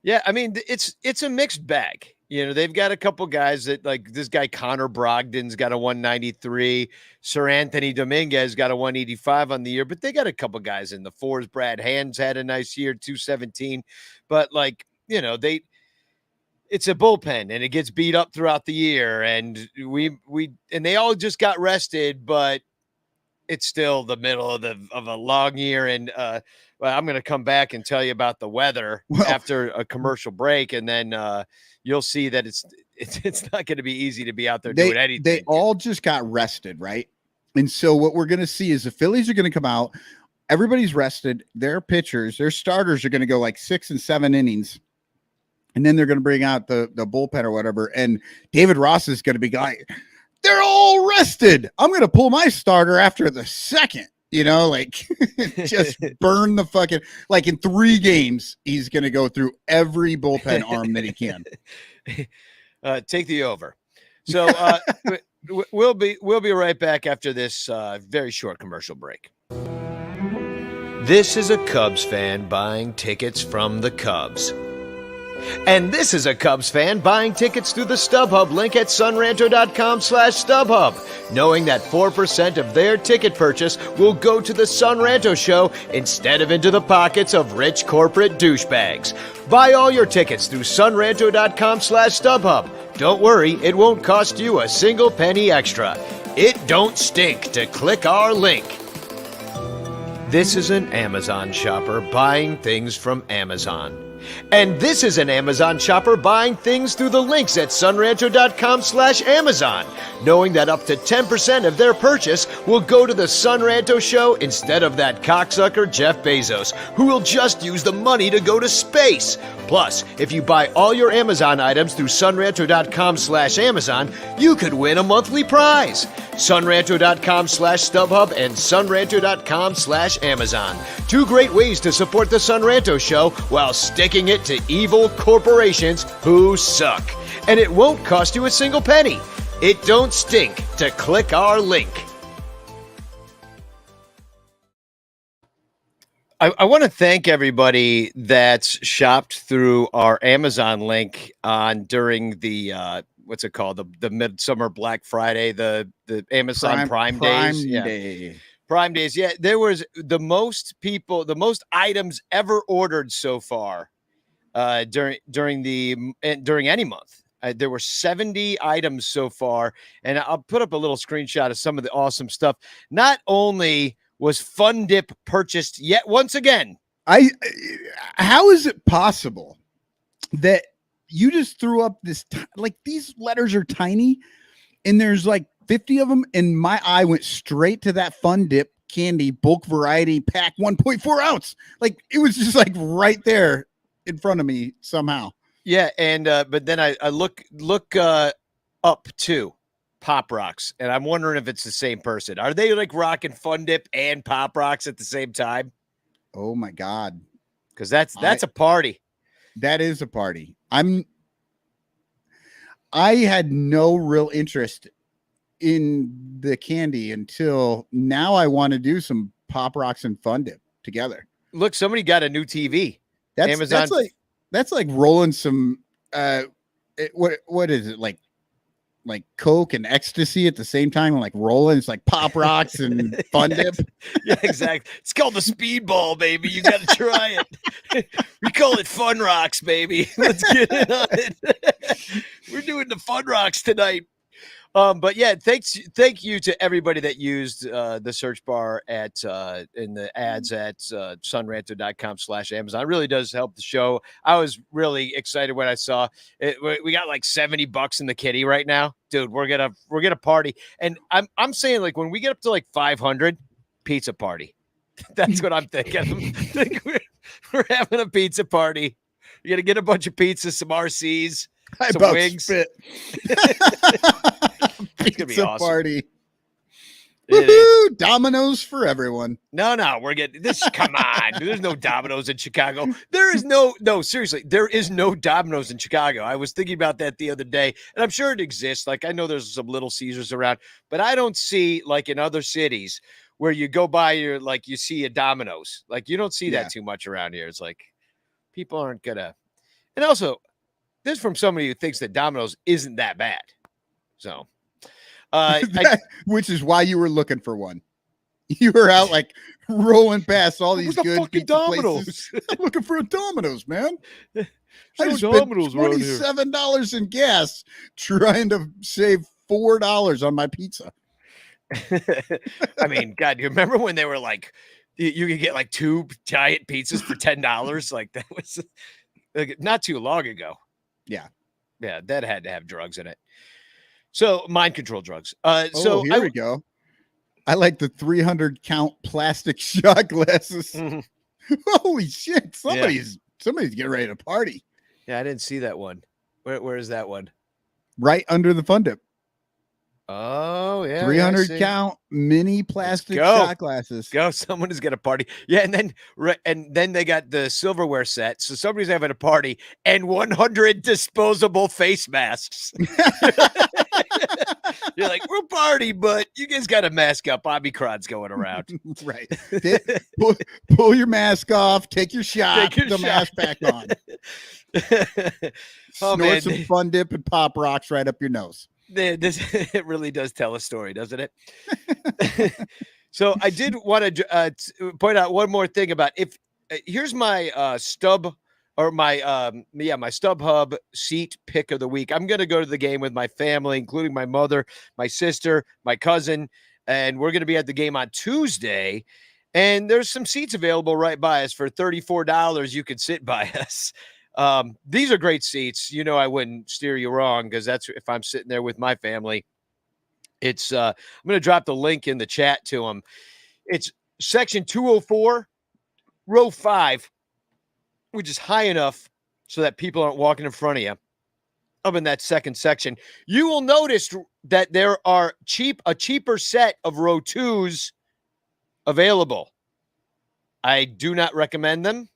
Yeah, I mean, it's a mixed bag. You know, they've got a couple guys that, like this guy Connor Brogdon's got a 193. Sir Anthony Dominguez got a 185 on the year, but they got a couple guys in the 4s. Brad Hand's had a nice year, 217. But like, you know, it's a bullpen and it gets beat up throughout the year, and they all just got rested, but it's still the middle of a long year. And well, I'm going to come back and tell you about the weather after a commercial break. And then you'll see that it's not going to be easy to be out there doing anything. They all just got rested. Right. And so what we're going to see is the Phillies are going to come out. Everybody's rested. Their pitchers, their starters are going to go like 6 and 7 innings. And then they're going to bring out the bullpen or whatever. And David Ross is going to be going, they're all rested. I'm going to pull my starter after the second, you know, like just burn the fucking, like in 3 games, he's going to go through every bullpen arm that he can. Take the over. So we'll be right back after this very short commercial break. This is a Cubs fan buying tickets from the Cubs. And this is a Cubs fan buying tickets through the StubHub link at sunranto.com/StubHub, knowing that 4% of their ticket purchase will go to the Sun Ranto show instead of into the pockets of rich corporate douchebags. Buy all your tickets through sunranto.com/StubHub. Don't worry, it won't cost you a single penny extra. It don't stink to click our link. This is an Amazon shopper buying things from Amazon. And this is an Amazon shopper buying things through the links at sunranto.com/Amazon, knowing that up to 10% of their purchase will go to the Sun Ranto show instead of that cocksucker Jeff Bezos, who will just use the money to go to space. Plus, if you buy all your Amazon items through sunranto.com/Amazon, you could win a monthly prize. sunranto.com/StubHub and sunranto.com/Amazon. Two great ways to support the Sun Ranto show while sticking it to evil corporations who suck. And it won't cost you a single penny. It don't stink to click our link. I want to thank everybody that's shopped through our Amazon link on during the what's it called, the Midsummer Black Friday, the Amazon Prime days. Prime days. Yeah, there was the most items ever ordered so far during any month. There were 70 items so far, and I'll put up a little screenshot of some of the awesome stuff. Not only was Fun Dip purchased yet once again. How is it possible that you just threw up this, like, these letters are tiny and there's like 50 of them, and my eye went straight to that Fun Dip candy bulk variety pack 1.4 ounce. Like, it was just like right there in front of me somehow. Yeah. And, but then I look up too. Pop Rocks, and I'm wondering if it's the same person. Are they like rocking Fun Dip and Pop Rocks at the same time? Oh my God. Because that's a party. That is a party. I had no real interest in the candy until now. I want to do some Pop Rocks and Fun Dip together. Look, somebody got a new TV. That's Amazon. That's like rolling some what is it, like Coke and ecstasy at the same time, and like rolling. It's like Pop Rocks and Fun Dip. Yeah, exactly. It's called the Speedball, baby. You got to try it. We call it Fun Rocks, baby. Let's get in on it. We're doing the Fun Rocks tonight. But yeah, thank you to everybody that used the search bar in the ads at sunranto.com/Amazon. It really does help the show. I was really excited when I saw it. We got like $70 in the kitty right now, dude. We're gonna party, and I'm saying, like, when we get up to like 500, pizza party. That's what I'm thinking. I think we're having a pizza party. You're gonna get a bunch of pizzas, some RCs, some wings. Spit. It's gonna be awesome. Party. Woo-hoo! Dominoes for everyone. No, we're getting this. Come on. There's no Dominoes in Chicago. There is no, seriously, there is no Dominoes in Chicago. I was thinking about that the other day, and I'm sure it exists. Like, I know there's some Little Caesars around, but I don't see, like in other cities, where you go by, you see a Domino's. Like, you don't see that too much around here. It's like, people aren't gonna. And also, this is from somebody who thinks that Domino's isn't that bad. So. Which is why you were looking for one. You were out like rolling past all these good pizza Domino's. I'm looking for a Domino's, man. I just spent $27 in gas trying to save $4 on my pizza. I mean, God, you remember when they were like, you could get like 2 giant pizzas for $10? Like, that was like, not too long ago. Yeah, that had to have drugs in it. So, mind control drugs. So here we go. I like the 300 count plastic shot glasses. Mm-hmm. Holy shit! Somebody's getting ready to party. Yeah, I didn't see that one. Where is that one? Right under the Fun Dip. Oh yeah, 300 count mini plastic shot glasses. Go! Someone is gonna party. Yeah, and then they got the silverware set. So somebody's having a party and 100 disposable face masks. You're like, we'll party, but you guys got to mask up. Omicron's going around. Right. Pull your mask off, take your shot, Take your put the shot. mask back on. Oh, Snort man. some Fun Dip and pop rocks right up your nose. It really does tell a story, doesn't it? So I did want to point out one more thing about here's my stub or my my StubHub seat pick of the week. I'm going to go to the game with my family, including my mother, my sister, my cousin, and we're going to be at the game on Tuesday. And there's some seats available right by us for $34. You could sit by us. These are great seats. You know, I wouldn't steer you wrong because that's if I'm sitting there with my family. It's I'm going to drop the link in the chat to them. It's section 204, row 5, which is high enough so that people aren't walking in front of you. Up in that second section, you will notice that there are a cheaper set of row 2s available. I do not recommend them.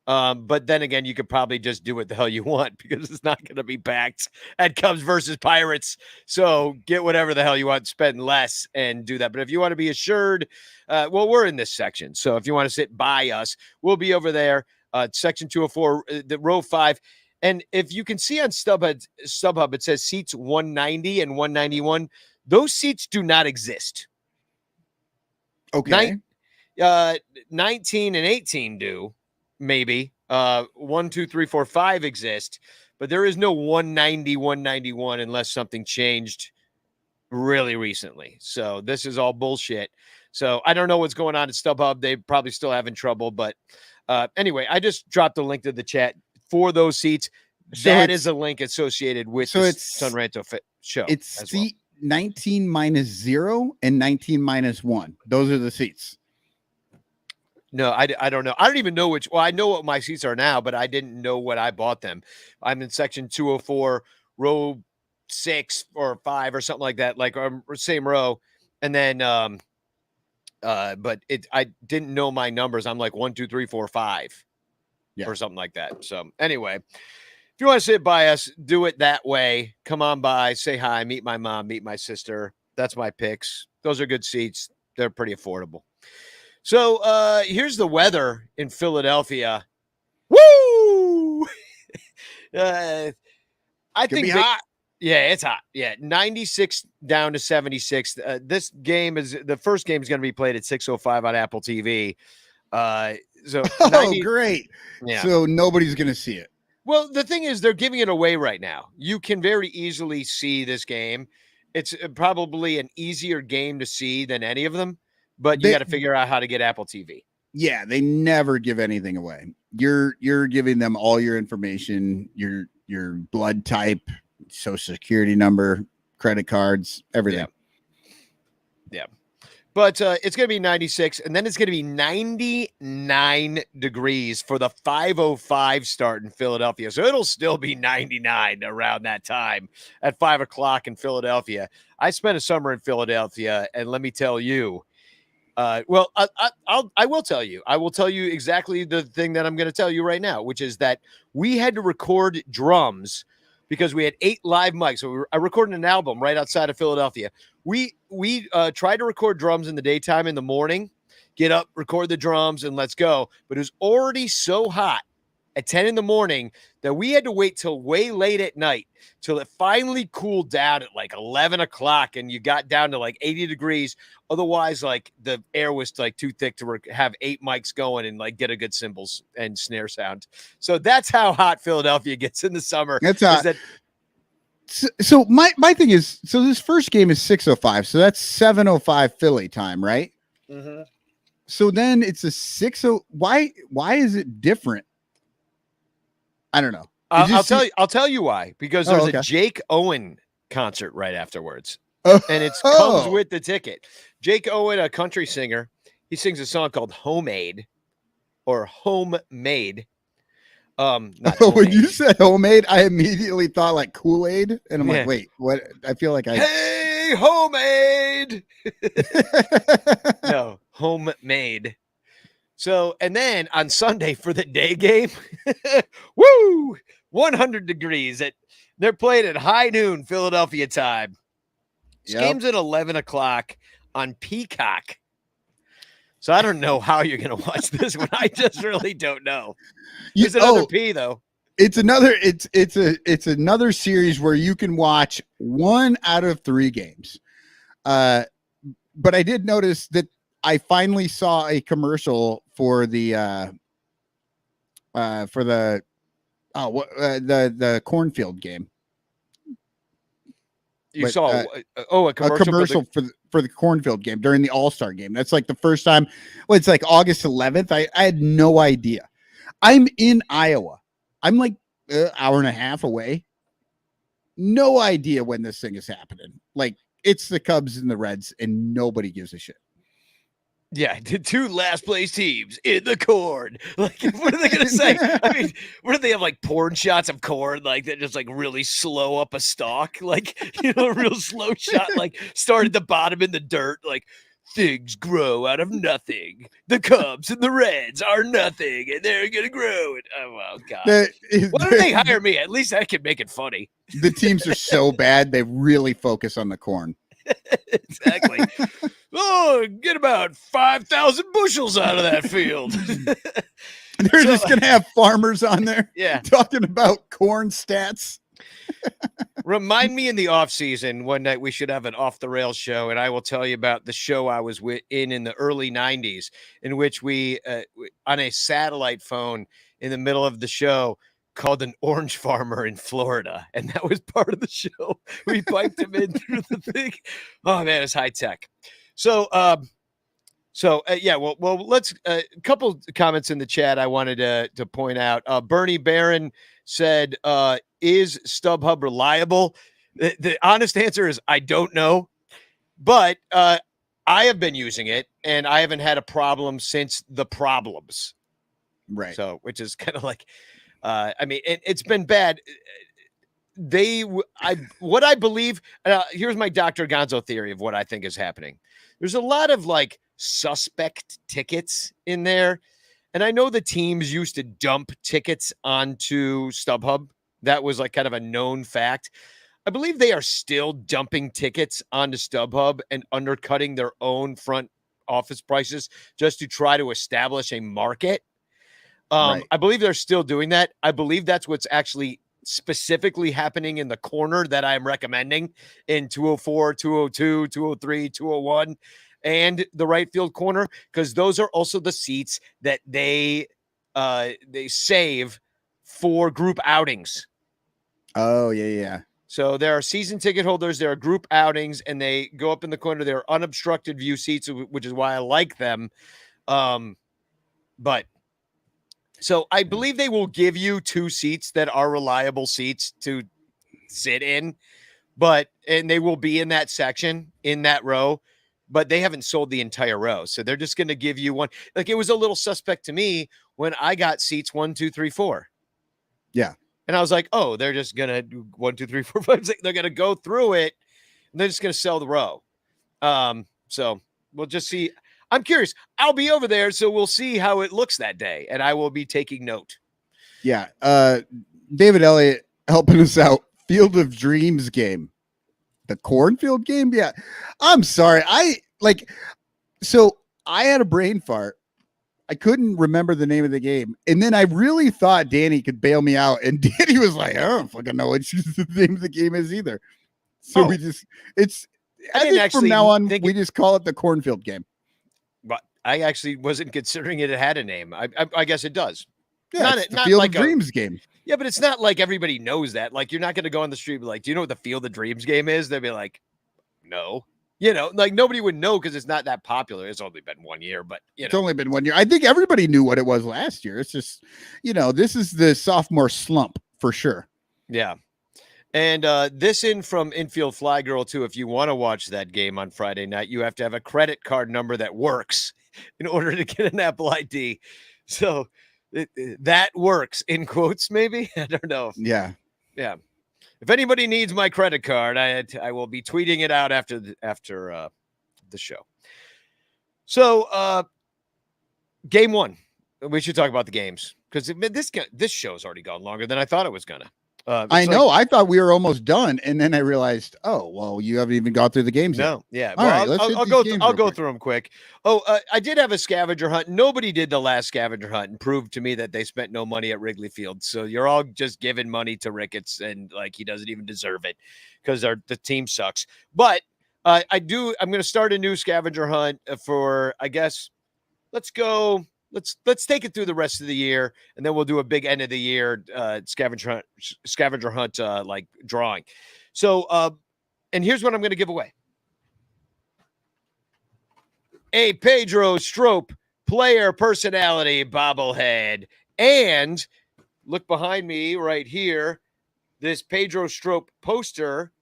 But then again, you could probably just do what the hell you want because it's not going to be packed at Cubs versus Pirates. So get whatever the hell you want, spend less and do that. But if you want to be assured, we're in this section. So if you want to sit by us, we'll be over there, section 204, the row 5. And if you can see on StubHub, it says seats 190 and 191. Those seats do not exist. Okay. 19 and 18 do. Maybe 1, 2, 3, 4, 5 exist, but there is no 190, 191 unless something changed really recently. So this is all bullshit. So I don't know what's going on at StubHub. They probably still having trouble, but anyway, I just dropped the link to the chat for those seats. So that is a link associated with the Son Ranto show. It's seat 19 minus 0 and 19 minus 1. Those are the seats. No, I don't know. I don't even know which. Well, I know what my seats are now, but I didn't know what I bought them. I'm in section 204, row 6 or 5 or something like that, like same row. And then, but I didn't know my numbers. I'm like 1, 2, 3, 4, 5, or something like that. So anyway, if you want to sit by us, do it that way. Come on by, say hi, meet my mom, meet my sister. That's my picks. Those are good seats. They're pretty affordable. So here's the weather in Philadelphia. Woo! I think hot. Yeah, it's hot. Yeah, 96 down to 76. This game the first game is going to be played at 6:05 on Apple TV. So 90, great. Yeah. So nobody's going to see it. Well, the thing is, they're giving it away right now. You can very easily see this game. It's probably an easier game to see than any of them. But you got to figure out how to get Apple TV. Yeah, they never give anything away. You're giving them all your information, your blood type, social security number, credit cards, everything. Yeah. But it's going to be 96, and then it's going to be 99 degrees for the 5:05 start in Philadelphia. So it'll still be 99 around that time at 5 o'clock in Philadelphia. I spent a summer in Philadelphia, and let me tell you, I will tell you. I will tell you exactly the thing that I'm going to tell you right now, which is that we had to record drums because we had 8 live mics. So I recorded an album right outside of Philadelphia. We tried to record drums in the daytime in the morning, get up, record the drums, and let's go. But it was already so hot at 10 in the morning that we had to wait till way late at night till it finally cooled down at like 11 o'clock and you got down to like 80 degrees. Otherwise, like the air was like too thick to have 8 mics going and like get a good cymbals and snare sound. So that's how hot Philadelphia gets in the summer. That's hot. So my thing is, so this first game is 6:05. So that's 7:05 Philly time, right? Mm-hmm. So then it's a 6:00. Why is it different? I don't know. I'll tell you why. Because there's a Jake Owen concert right afterwards. And it comes with the ticket. Jake Owen, a country singer, he sings a song called Homemade or Homemade. When you said homemade, I immediately thought like Kool-Aid. And I'm like, wait, what? I feel like Hey, homemade. No, homemade. So, and then on Sunday for the day game, woo, 100 degrees. They're playing at high noon Philadelphia time. This game's at 11 o'clock on Peacock. So I don't know how you're going to watch this one. I just really don't know. There's another P though. It's another series where you can watch 1 out of 3 games. But I did notice that I finally saw a commercial for the cornfield game. You saw a commercial for the cornfield game during the All-Star game. That's like the first time. Well, it's like August 11th. I had no idea. I'm in Iowa. I'm like an hour and a half away. No idea when this thing is happening. Like, it's the Cubs and the Reds, and nobody gives a shit. Yeah, the 2 last place teams in the corn. Like, what are they going to say? I mean, what do they have, like porn shots of corn, like that just like really slow up a stalk? Like, a real slow shot, like start at the bottom in the dirt, like things grow out of nothing. The Cubs and the Reds are nothing, and they're going to grow it. Oh, well, God. Why don't they hire me? At least I can make it funny. The teams are so bad, they really focus on the corn. Exactly. Oh, get about 5,000 bushels out of that field. They're just going to have farmers on there talking about corn stats. Remind me in the off season one night we should have an off the rails show, and I will tell you about the show I was in the early 90s, in which we on a satellite phone in the middle of the show called an orange farmer in Florida, and that was part of the show. We piped him in through the thing. Oh man, it's high tech. So let's a couple comments in the chat I wanted to point out. Bernie Barron said, is StubHub reliable? The honest answer is I don't know, but I have been using it and I haven't had a problem since the problems. Right. So, which is kind of like, I mean, it's been bad. What I believe, here's my Dr. Gonzo theory of what I think is happening. There's a lot of like suspect tickets in there. And I know the teams used to dump tickets onto StubHub. That was like kind of a known fact. I believe they are still dumping tickets onto StubHub and undercutting their own front office prices just to try to establish a market. Right. I believe they're still doing that. I believe that's what's actually specifically happening in the corner that I'm recommending in 204, 202, 203, 201, and the right field corner, because those are also the seats that they save for group outings. Oh, yeah. So there are season ticket holders, there are group outings, and they go up in the corner. They're unobstructed view seats, which is why I like them. But so I believe they will give you 2 seats that are reliable seats to sit in, and they will be in that section, in that row, but they haven't sold the entire row. So they're just going to give you one. Like, it was a little suspect to me when I got seats 1, 2, 3, 4. Yeah. And I was like, oh, they're just going to do 1, 2, 3, 4, 5, 6. They're going to go through it and they're just going to sell the row. So we'll just see. I'm curious. I'll be over there, so we'll see how it looks that day, and I will be taking note. Yeah. David Elliott helping us out. Field of Dreams game. The cornfield game? Yeah. I'm sorry. So I had a brain fart. I couldn't remember the name of the game. And then I really thought Danny could bail me out. And Danny was like, I don't fucking know what the name of the game is either. So I think from now on, we just call it the cornfield game. But I actually wasn't considering it had a name. I guess it does. Yeah, it's the Field of Dreams game. Yeah, but it's not like everybody knows that. Like, you're not going to go on the street and be like, do you know what the Field of Dreams game is? They'll be like, no. Like nobody would know because it's not that popular. It's only been 1 year, but it's only been 1 year. I think everybody knew what it was last year. It's just, this is the sophomore slump for sure. Yeah. And this from Infield Fly Girl, too. If you want to watch that game on Friday night, you have to have a credit card number that works in order to get an Apple ID. So that works, in quotes, maybe. I don't know. Yeah. If anybody needs my credit card, I will be tweeting it out after the show. So game 1. We should talk about the games because this show's already gone longer than I thought it was gonna. I know. I thought we were almost done, and then I realized, oh, well, you haven't even gone through the games yet. No, yeah. All right, let's hit I'll these go. games I'll real go quick. through them quick. Oh, I did have a scavenger hunt. Nobody did the last scavenger hunt and proved to me that they spent no money at Wrigley Field. So you're all just giving money to Ricketts, and like he doesn't even deserve it because the team sucks. But I do. I'm going to start a new scavenger hunt for. I guess let's go. Let's take it through the rest of the year, and then we'll do a big end of the year scavenger hunt like drawing. So, and here's what I'm going to give away: a Pedro Strop player personality bobblehead, and look behind me right here, this Pedro Strop poster,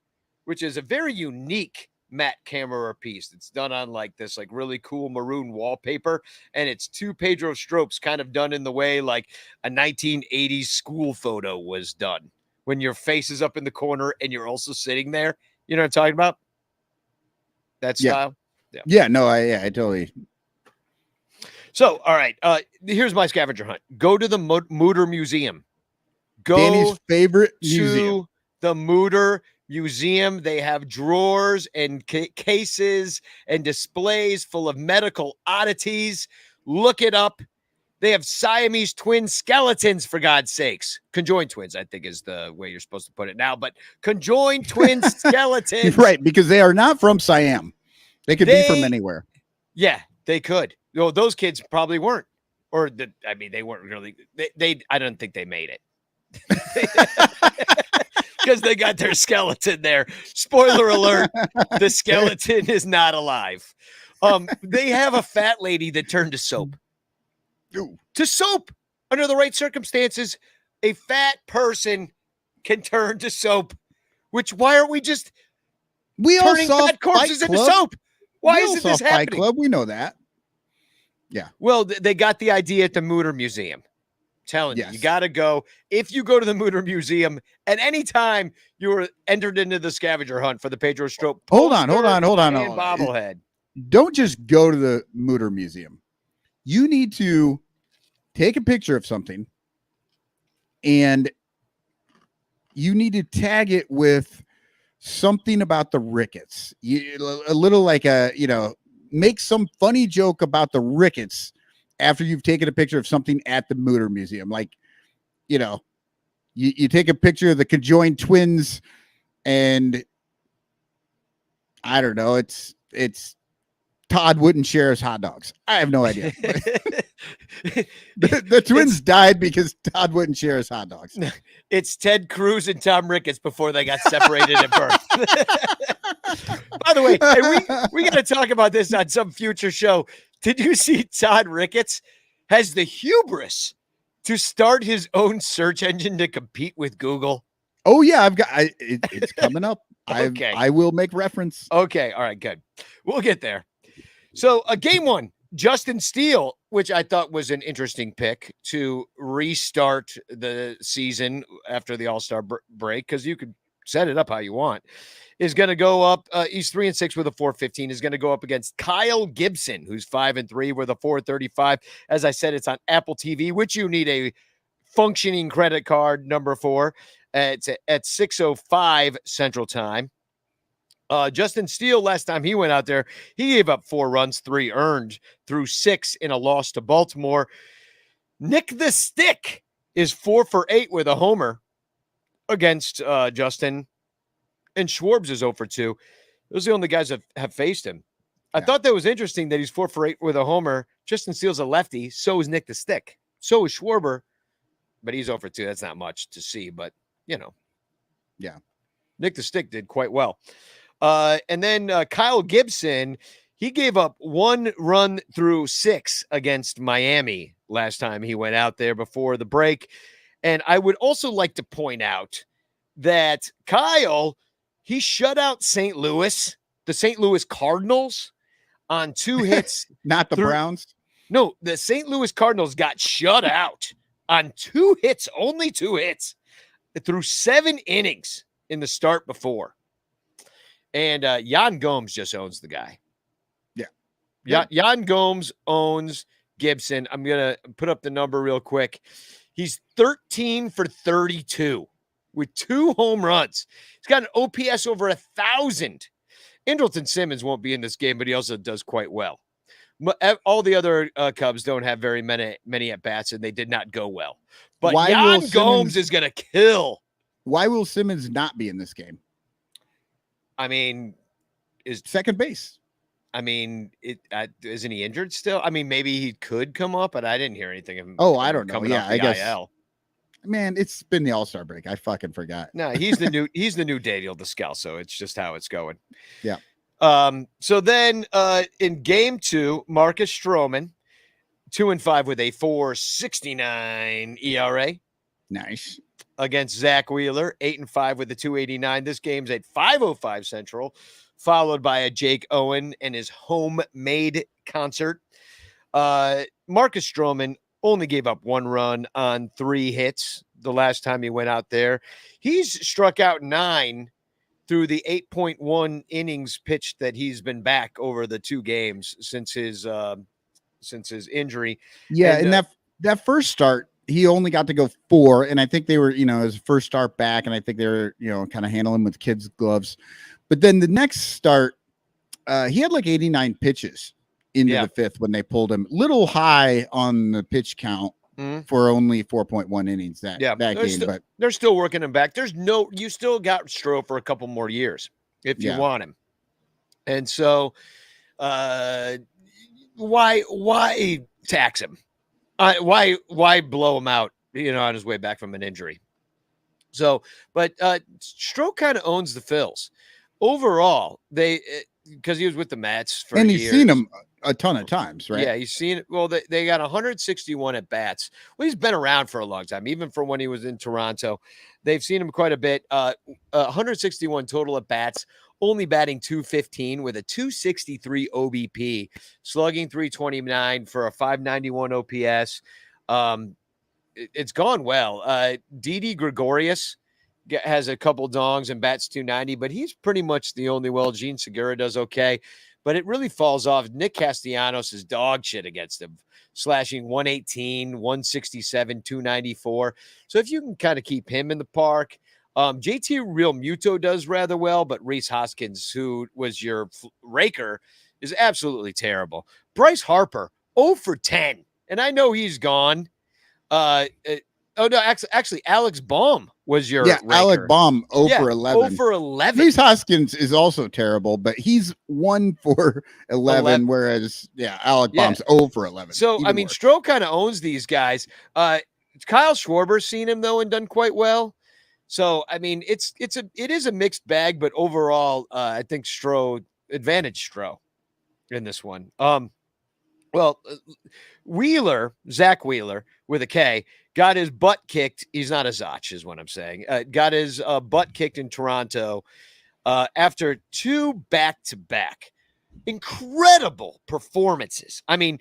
which is a very unique matte camera piece. It's done on like this like really cool maroon wallpaper, and it's two Pedro Stropes kind of done in the way like a 1980s school photo was done, when your face is up in the corner and you're also sitting there. You know what I'm talking about? That style? Yeah, no, I totally. So, all right, here's my scavenger hunt. Go to the Mooter Museum. Go Danny's favorite to museum. the Mooter Museum. They have drawers and cases and displays full of medical oddities. Look it up. They have Siamese twin skeletons, for God's sakes. Conjoined twins, I think, is the way you're supposed to put it now. But conjoined twin skeletons. Right, because they are not from Siam. They could be from anywhere. Yeah, they could. Well, those kids probably weren't. Or, they weren't really. I don't think they made it. Because they got their skeleton there. Spoiler alert, the skeleton is not alive. They have a fat lady that turned to soap. To soap. Under the right circumstances, a fat person can turn to soap. Why aren't we just turning fat corpses into soap? Why isn't this happening? Fight Club, we know that. Yeah. Well, they got the idea at the Mooter Museum. Telling you got to go. If you go to the Mooter Museum at any time, you were entered into the scavenger hunt for the Pedro Strop. Hold on. Bobblehead. Don't just go to the Mooter Museum. You need to take a picture of something, and you need to tag it with something about the Ricketts. A little like make some funny joke about the Ricketts after you've taken a picture of something at the Mooter Museum. Like, you take a picture of the conjoined twins, and I don't know, it's Todd wouldn't share his hot dogs. I have no idea. the twins died because Todd wouldn't share his hot dogs. It's Ted Cruz and Tom Ricketts before they got separated at birth. By the way, we got to talk about this on some future show. Did you see Todd Ricketts has the hubris to start his own search engine to compete with Google? Oh yeah, it's coming up. Okay. I will make reference. Okay, all right, good. We'll get there. So, game one, Justin Steele, which I thought was an interesting pick to restart the season after the All-Star break, because you could set it up how you want, is going to go up. He's 3-6 with a 4.15. Is going to go up against Kyle Gibson, who's 5-3 with a 4.35. As I said, it's on Apple TV, which you need a functioning credit card number for. It's at 6:05 Central Time. Justin Steele, last time he went out there, he gave up 4 runs, 3 earned through 6 in a loss to Baltimore. Nick the Stick is 4 for 8 with a homer against Justin, and Schwarbs is 0 for 2. Those are the only guys that have faced him. I thought that was interesting that he's 4 for 8 with a homer. Justin Steele's a lefty. So is Nick the Stick. So is Schwarber, but he's 0 for 2. That's not much to see, but yeah. Nick the Stick did quite well. And then Kyle Gibson, he gave up 1 run through 6 against Miami last time he went out there before the break. And I would also like to point out that Kyle, he shut out St. Louis, the St. Louis Cardinals, on 2 hits. Not the Browns? No, the St. Louis Cardinals got shut out on 2 hits, only 2 hits, through 7 innings in the start before. And Yan Gomes just owns the guy. Yeah. Yan Gomes owns Gibson. I'm going to put up the number real quick. He's 13 for 32 with 2 home runs. He's got an OPS over 1,000. Andrelton Simmons won't be in this game, but he also does quite well. All the other Cubs don't have very many at-bats, and they did not go well. But Yan Gomes is going to kill. Why will Simmons not be in this game? I mean, is second base. I mean, isn't he injured still? I mean, maybe he could come up, but I didn't hear anything of him. Oh, I don't know. Coming Yeah, off the I guess. IL. Man, it's been the All-Star break. I fucking forgot. No, he's the new Daniel Descalso. It's just how it's going. Yeah. So then in game 2, Marcus Stroman, 2-5 with a 4.69 ERA. Nice. Against Zach Wheeler, 8-5 with a 2.89. This game's at 5:05 Central, followed by a Jake Owen and his homemade concert. Marcus Stroman only gave up 1 run on 3 hits the last time he went out there. He's struck out 9 through the 8.1 innings pitched that he's been back over the 2 games since his injury. Yeah, and that first start, he only got to go 4, and I think they were, his first start back, and I think they were, kind of handling with kids' gloves. But then the next start, he had like 89 pitches into the 5th when they pulled him. Little high on the pitch count for only 4.1 innings that game. But they're still working him back. You still got Stroh for a couple more years if you want him. And so why tax him? Why blow him out, on his way back from an injury? So, but Stroh kind of owns the Phils. Overall, because he was with the Mets for and years. He's seen him a ton of times, right? Yeah, he's seen it. Well, they got 161 at bats. Well, he's been around for a long time, even from when he was in Toronto. They've seen him quite a bit. 161 total at bats, only batting .215 with a 263 OBP, slugging .329 for a 591 OPS. It's gone well. Didi Gregorius has a couple dongs and bats .290, but he's pretty much the only Gene Segura does okay. But it really falls off. Nick Castellanos is dog shit against him, slashing 118, 167, 294. So if you can kind of keep him in the park, JT Real Muto does rather well, but Rhys Hoskins, who was your raker, is absolutely terrible. Bryce Harper, 0 for 10. And I know he's gone. Actually, Alex Baum was your raker. Alec Baum 0 for 11. 0 for 11. Rhys Hoskins is also terrible, but he's 1 for 11, whereas Alec Baum's 0 for 11. So I mean, Stroh kind of owns these guys. Kyle Schwarber's seen him though and done quite well. So I mean, it is a mixed bag, but overall, I think Zach Wheeler with a K, got his butt kicked. He's not a Zach, is what I'm saying. Got his butt kicked in Toronto after 2 back-to-back. Incredible performances. I mean,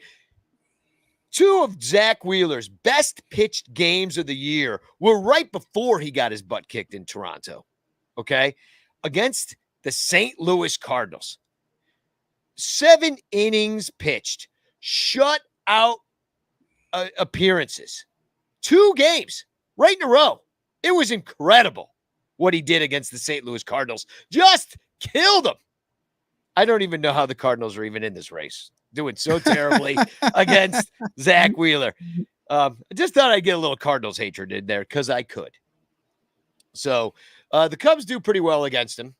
2 of Zach Wheeler's best pitched games of the year were right before he got his butt kicked in Toronto. Okay? Against the St. Louis Cardinals. 7 innings pitched. Shut out appearances. 2 games right in a row. It was incredible what he did against the St. Louis Cardinals. Just killed them. I don't even know how the Cardinals are even in this race. Doing so terribly against Zach Wheeler. I just thought I'd get a little Cardinals hatred in there because I could. So the Cubs do pretty well against him.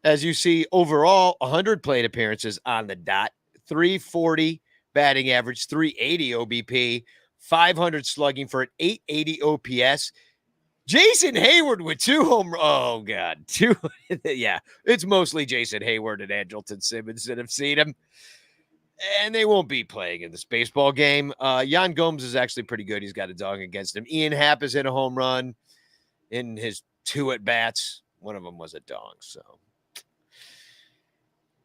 As you see, overall, 100 plate appearances on the dot, 340 batting average, 380 OBP, 500 slugging for an 880 OPS. Jason Hayward with 2 home runs. Oh, God. 2. Yeah, it's mostly Jason Hayward and Andrelton Simmons that have seen him. And they won't be playing in this baseball game. Yan Gomes is actually pretty good. He's got a dog against him. Ian Happ has hit a home run in his 2 at-bats. One of them was a dog, so.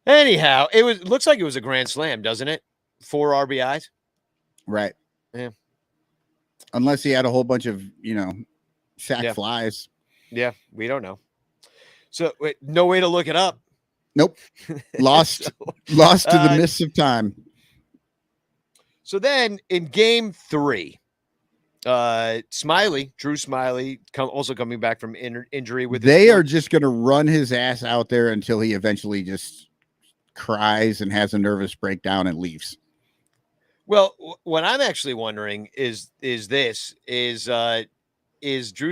Anyhow, it looks like it was a grand slam, doesn't it? 4 RBIs. Right. Yeah. Unless he had a whole bunch of, sack flies. Yeah, we don't know. So no way to look it up. Nope. Lost to the mists of time. So then in game 3, Drew Smiley, also coming back from injury with They his are just going to run his ass out there until he eventually just cries and has a nervous breakdown and leaves. Well, what I'm actually wondering is Drew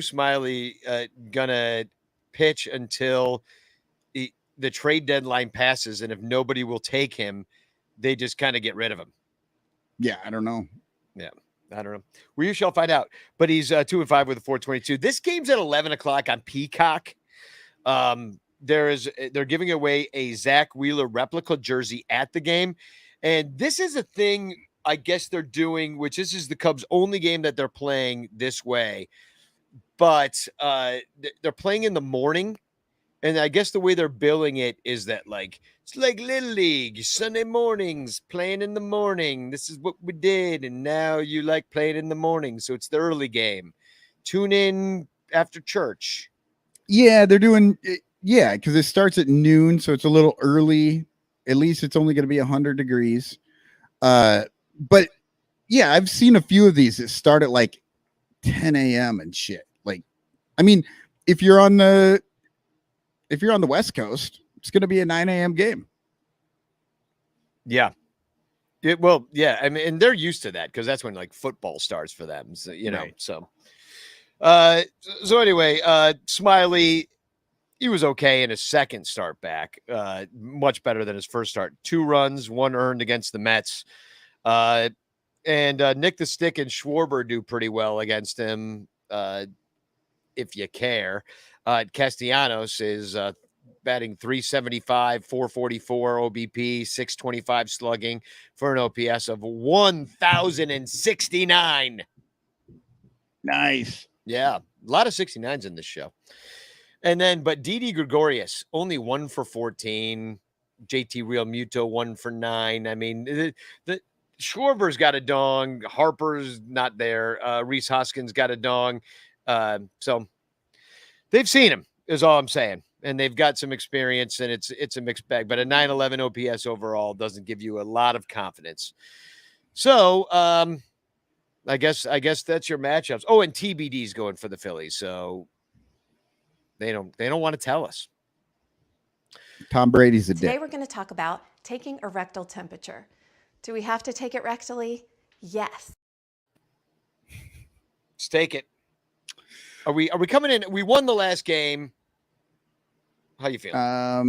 Smiley gonna pitch until the trade deadline passes, and if nobody will take him, they just kind of get rid of him. Yeah, I don't know. Yeah, I don't know. We shall find out. But he's 2-5 with a 4.22. This game's at 11 o'clock on Peacock. They're giving away a Zach Wheeler replica jersey at the game, and this is a thing I guess they're doing, which this is the Cubs' only game that they're playing this way. But they're playing in the morning, and I guess the way they're billing it is that it's like Little League, Sunday mornings, playing in the morning. This is what we did, and now you like playing in the morning, so it's the early game. Tune in after church. Yeah, they're doing because it starts at noon, so it's a little early. At least it's only going to be 100 degrees. But yeah, I've seen a few of these that start at like 10 a.m. and shit. Like, I mean, if you're on the West Coast, it's going to be a 9 a.m. game. Yeah. Yeah. I mean, and they're used to that because that's when like football starts for them. So, Right. so anyway, Smiley, he was okay in his second start back. Much better than his first start. 2 runs, 1 earned against the Mets. And Nick the Stick and Schwarber do pretty well against him, if you care. Castellanos is batting .375, 444 OBP, 625 slugging for an OPS of 1,069. Nice. Yeah, a lot of 69s in this show. And then, but Didi Gregorius, only 1 for 14. JT Real Muto, 1 for 9. I mean, the Schwarber's got a dong. Harper's not there. Reese Hoskins got a dong. So they've seen him, is all I'm saying. And they've got some experience, and it's a mixed bag. But a 911 OPS overall doesn't give you a lot of confidence. So I guess that's your matchups. Oh, and TBD's going for the Phillies. So they don't want to tell us. Tom Brady's a dick. Today we're going to talk about taking a rectal temperature. Do we have to take it rectally? Yes. Let's take it. Are we coming in? We won the last game. How you feel? I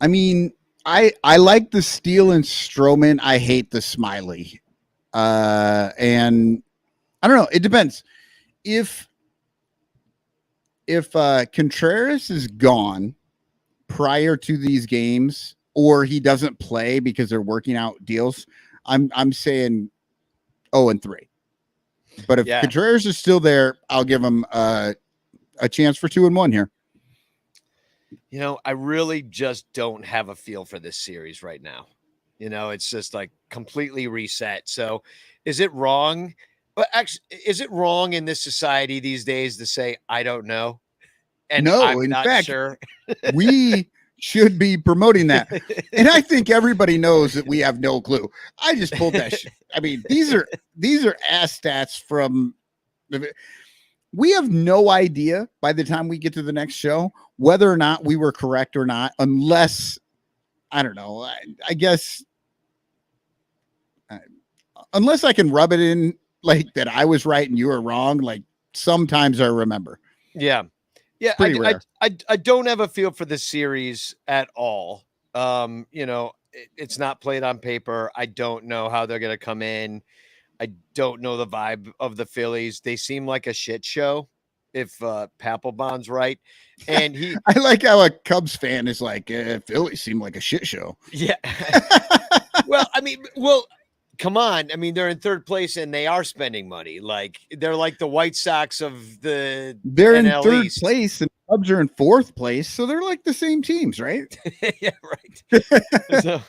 mean, I like the Steele and Stroman. I hate the Smiley. And I don't know. It depends. If Contreras is gone prior to these games, or he doesn't play because they're working out deals, I'm saying 0-3. But if Contreras is still there, I'll give him a chance for 2-1 here. I really just don't have a feel for this series right now. It's just like completely reset. So is it wrong? But actually, is it wrong in this society these days to say, I don't know? And no, I'm in not fact, sure. We should be promoting that. And I think everybody knows that we have no clue. I just pulled that shit. I mean, these are ass stats from we have no idea by the time we get to the next show whether or not we were correct or not, unless I don't know. I guess unless I can rub it in like that I was right and you were wrong. Like sometimes I remember. Yeah. Yeah, I don't have a feel for this series at all. It's not played on paper. I don't know how they're going to come in. I don't know the vibe of the Phillies. They seem like a shit show, if Papelbon's right. And I like how a Cubs fan is like, Phillies seem like a shit show. Yeah. Come on. I mean, they're in third place and they are spending money. Like they're like the White Sox of the they're NL in third East. place and the Cubs are in fourth place. So they're like the same teams, right? Yeah, right. So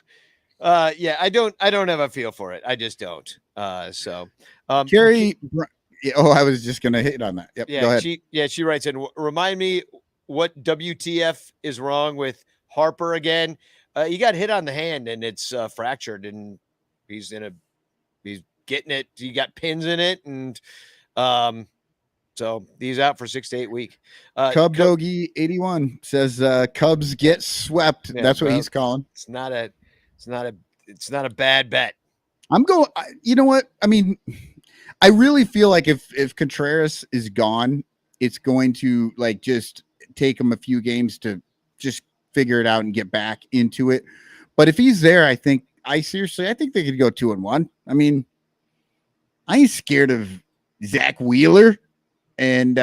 I don't have a feel for it. I just don't. Carrie, I was just gonna hit on that. Yep, yeah, go ahead. She writes in, remind me what WTF is wrong with Harper again. He got hit on the hand and it's fractured and he's getting it. He got pins in it. And So he's out for 6 to 8 weeks. Cub Doggy 81 says Cubs get swept. Yeah, That's what well, he's calling. It's not a bad bet. I'm going. You know what? I mean, I really feel like if Contreras is gone, it's going to like just take him a few games to just figure it out and get back into it. But if he's there, I think they could go 2-1. I mean, I ain't scared of Zach Wheeler and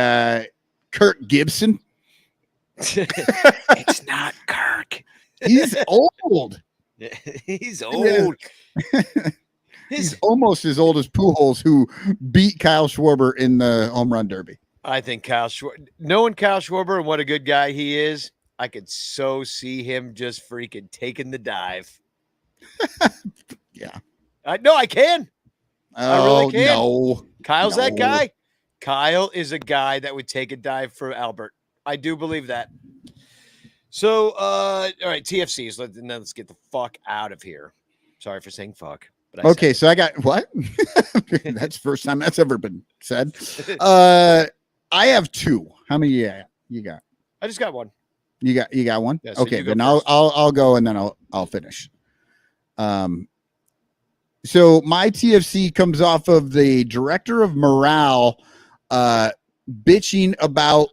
Kirk Gibson. It's not Kirk. He's old. He's old. He's almost as old as Pujols, who beat Kyle Schwarber in the home run derby. I think knowing Kyle Schwarber and what a good guy he is, I could so see him just freaking taking the dive. Yeah. I can. I really can. No. Kyle's that guy. Kyle is a guy that would take a dive for Albert. I do believe that. So, all right, TFCs. Let's get the fuck out of here. Sorry for saying fuck. But Okay, so I got what? That's the first time that's ever been said. I have 2. How many you got? I just got one. You got one? Yeah, so okay, you go then first. I'll go and then I'll finish. So my TFC comes off of the director of morale bitching about,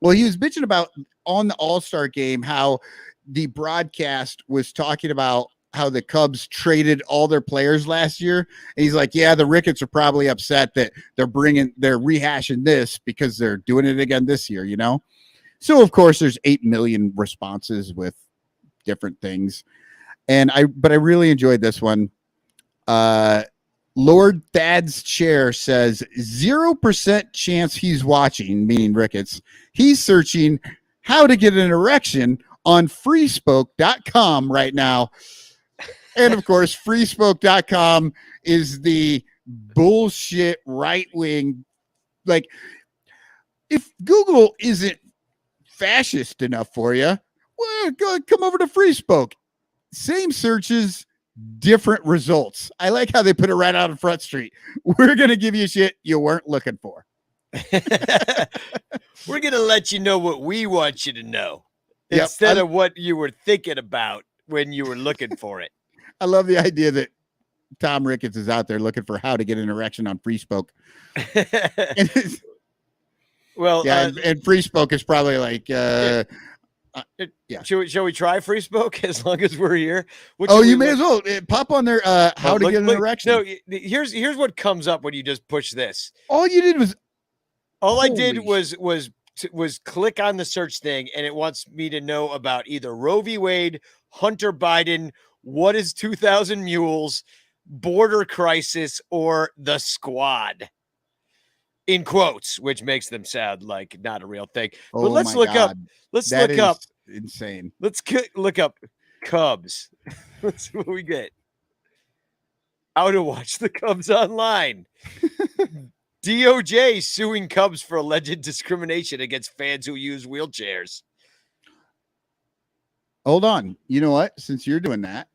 well, he was bitching about on the All-Star game how the broadcast was talking about how the Cubs traded all their players last year. And he's like, yeah, the Ricketts are probably upset that they're rehashing this because they're doing it again this year, you know? So of course there's 8 million responses with different things. But I really enjoyed this one. Lord Thad's chair says 0% chance he's watching, meaning Ricketts. He's searching how to get an erection on freespoke.com right now. And of course, freespoke.com is the bullshit right wing. Like, if Google isn't fascist enough for you, well, come over to Freespoke. Same searches, different results. I like how they put it right out on Front Street. We're going to give you shit you weren't looking for. We're going to let you know what we want you to know Yep. instead of what you were thinking about when you were looking for it. I love the idea that Tom Ricketts is out there looking for how to get an erection on Freespoke. Well, yeah, and Freespoke is probably like, yeah. Shall we try Freespoke as long as we're here? You may as well pop on there. How to get an erection. No, here's what comes up when you just push this. All you did was, I did was click on the search thing, and it wants me to know about either Roe v. Wade, Hunter Biden, what is 2,000 Mules, border crisis, or the Squad. In quotes, which makes them sound like not a real thing. But let's look up. Let's look up. Insane. Let's look up Cubs. Let's see what we get. How to watch the Cubs online. DOJ suing Cubs for alleged discrimination against fans who use wheelchairs. Hold on. You know what? Since you're doing that,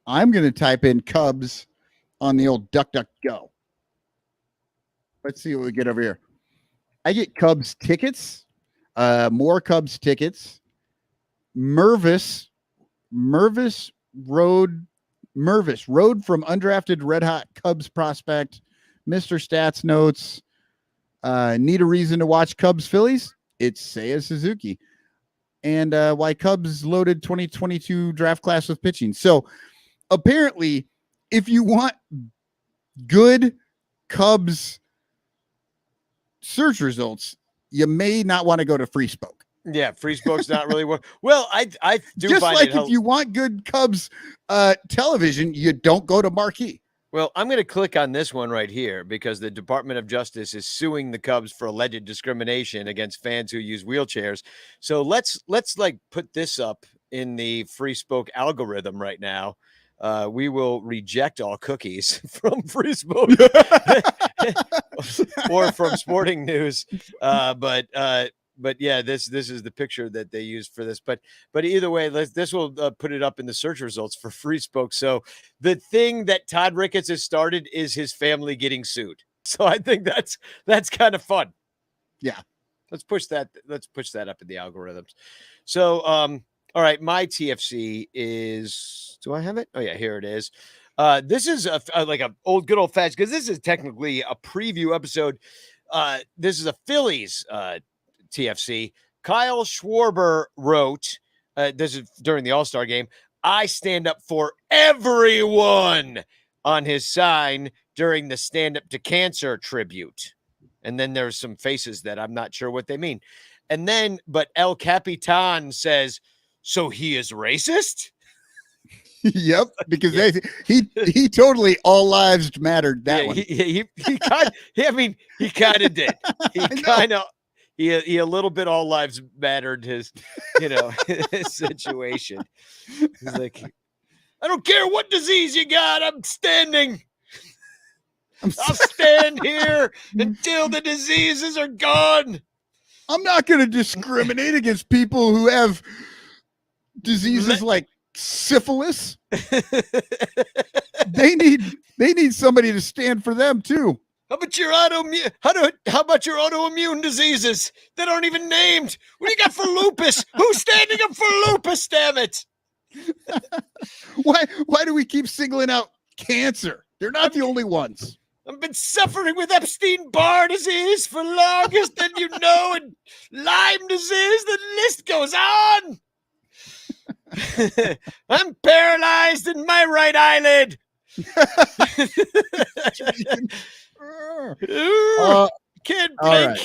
I'm going to type in Cubs on the old DuckDuckGo. Let's see what we get over here. I get Cubs tickets, more Cubs tickets, Mervis Road from undrafted Red Hot Cubs prospect, Mr. Stats notes. Need a reason to watch Cubs-Phillies? It's Seiya Suzuki. And why Cubs loaded 2022 draft class with pitching. So apparently, if you want good Cubs search results, you may not want to go to Freespoke. Yeah, Freespoke's not really what. Well, I do just find like if you want good Cubs television, you don't go to Marquee. Well, I'm going to click on this one right here because the Department of Justice is suing the Cubs for alleged discrimination against fans who use wheelchairs. So let's like put this up in the Freespoke algorithm right now. We will reject all cookies from Freespoke or from Sporting News. But yeah, this is the picture that they used for this. But either way, this will put it up in the search results for Freespoke. So the thing that Todd Ricketts has started is his family getting sued. So I think that's kind of fun. Yeah. Let's push that up in the algorithms. So, all right, my TFC is, do I have it? Oh yeah, here it is. This is like a good old fashioned, because this is technically a preview episode. This is a Phillies TFC. Kyle Schwarber wrote, this is during the All-Star game, I stand up for everyone, on his sign during the Stand Up to Cancer tribute. And then there's some faces that I'm not sure what they mean. And then, but El Capitan says, so he is racist? Yep, because he totally all lives mattered that one. He kind of did. He a little bit all lives mattered his his situation. He's like, I don't care what disease you got, I'm standing. I'll stand here until the diseases are gone. I'm not going to discriminate against people who have diseases like syphilis. They need somebody to stand for them too. How about your autoimmune diseases that aren't even named? What do you got for lupus? Who's standing up for lupus? Damn it! Why do we keep singling out cancer? They're not the only ones. I've been suffering with Epstein-Barr disease for longest than you know, and Lyme disease. The list goes on. I'm paralyzed in my right eyelid. Can't blink.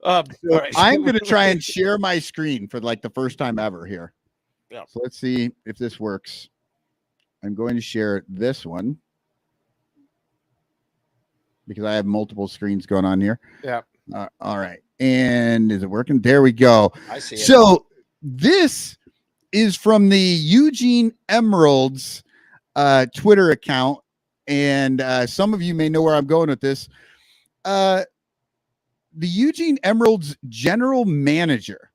All right. I'm going to try and share my screen for like the first time ever here. Yeah. So let's see if this works. I'm going to share this one because I have multiple screens going on here. Yeah. All right. And is it working? There we go. I see it. So this is from the Eugene Emeralds Twitter account. And some of you may know where I'm going with this. The Eugene Emeralds general manager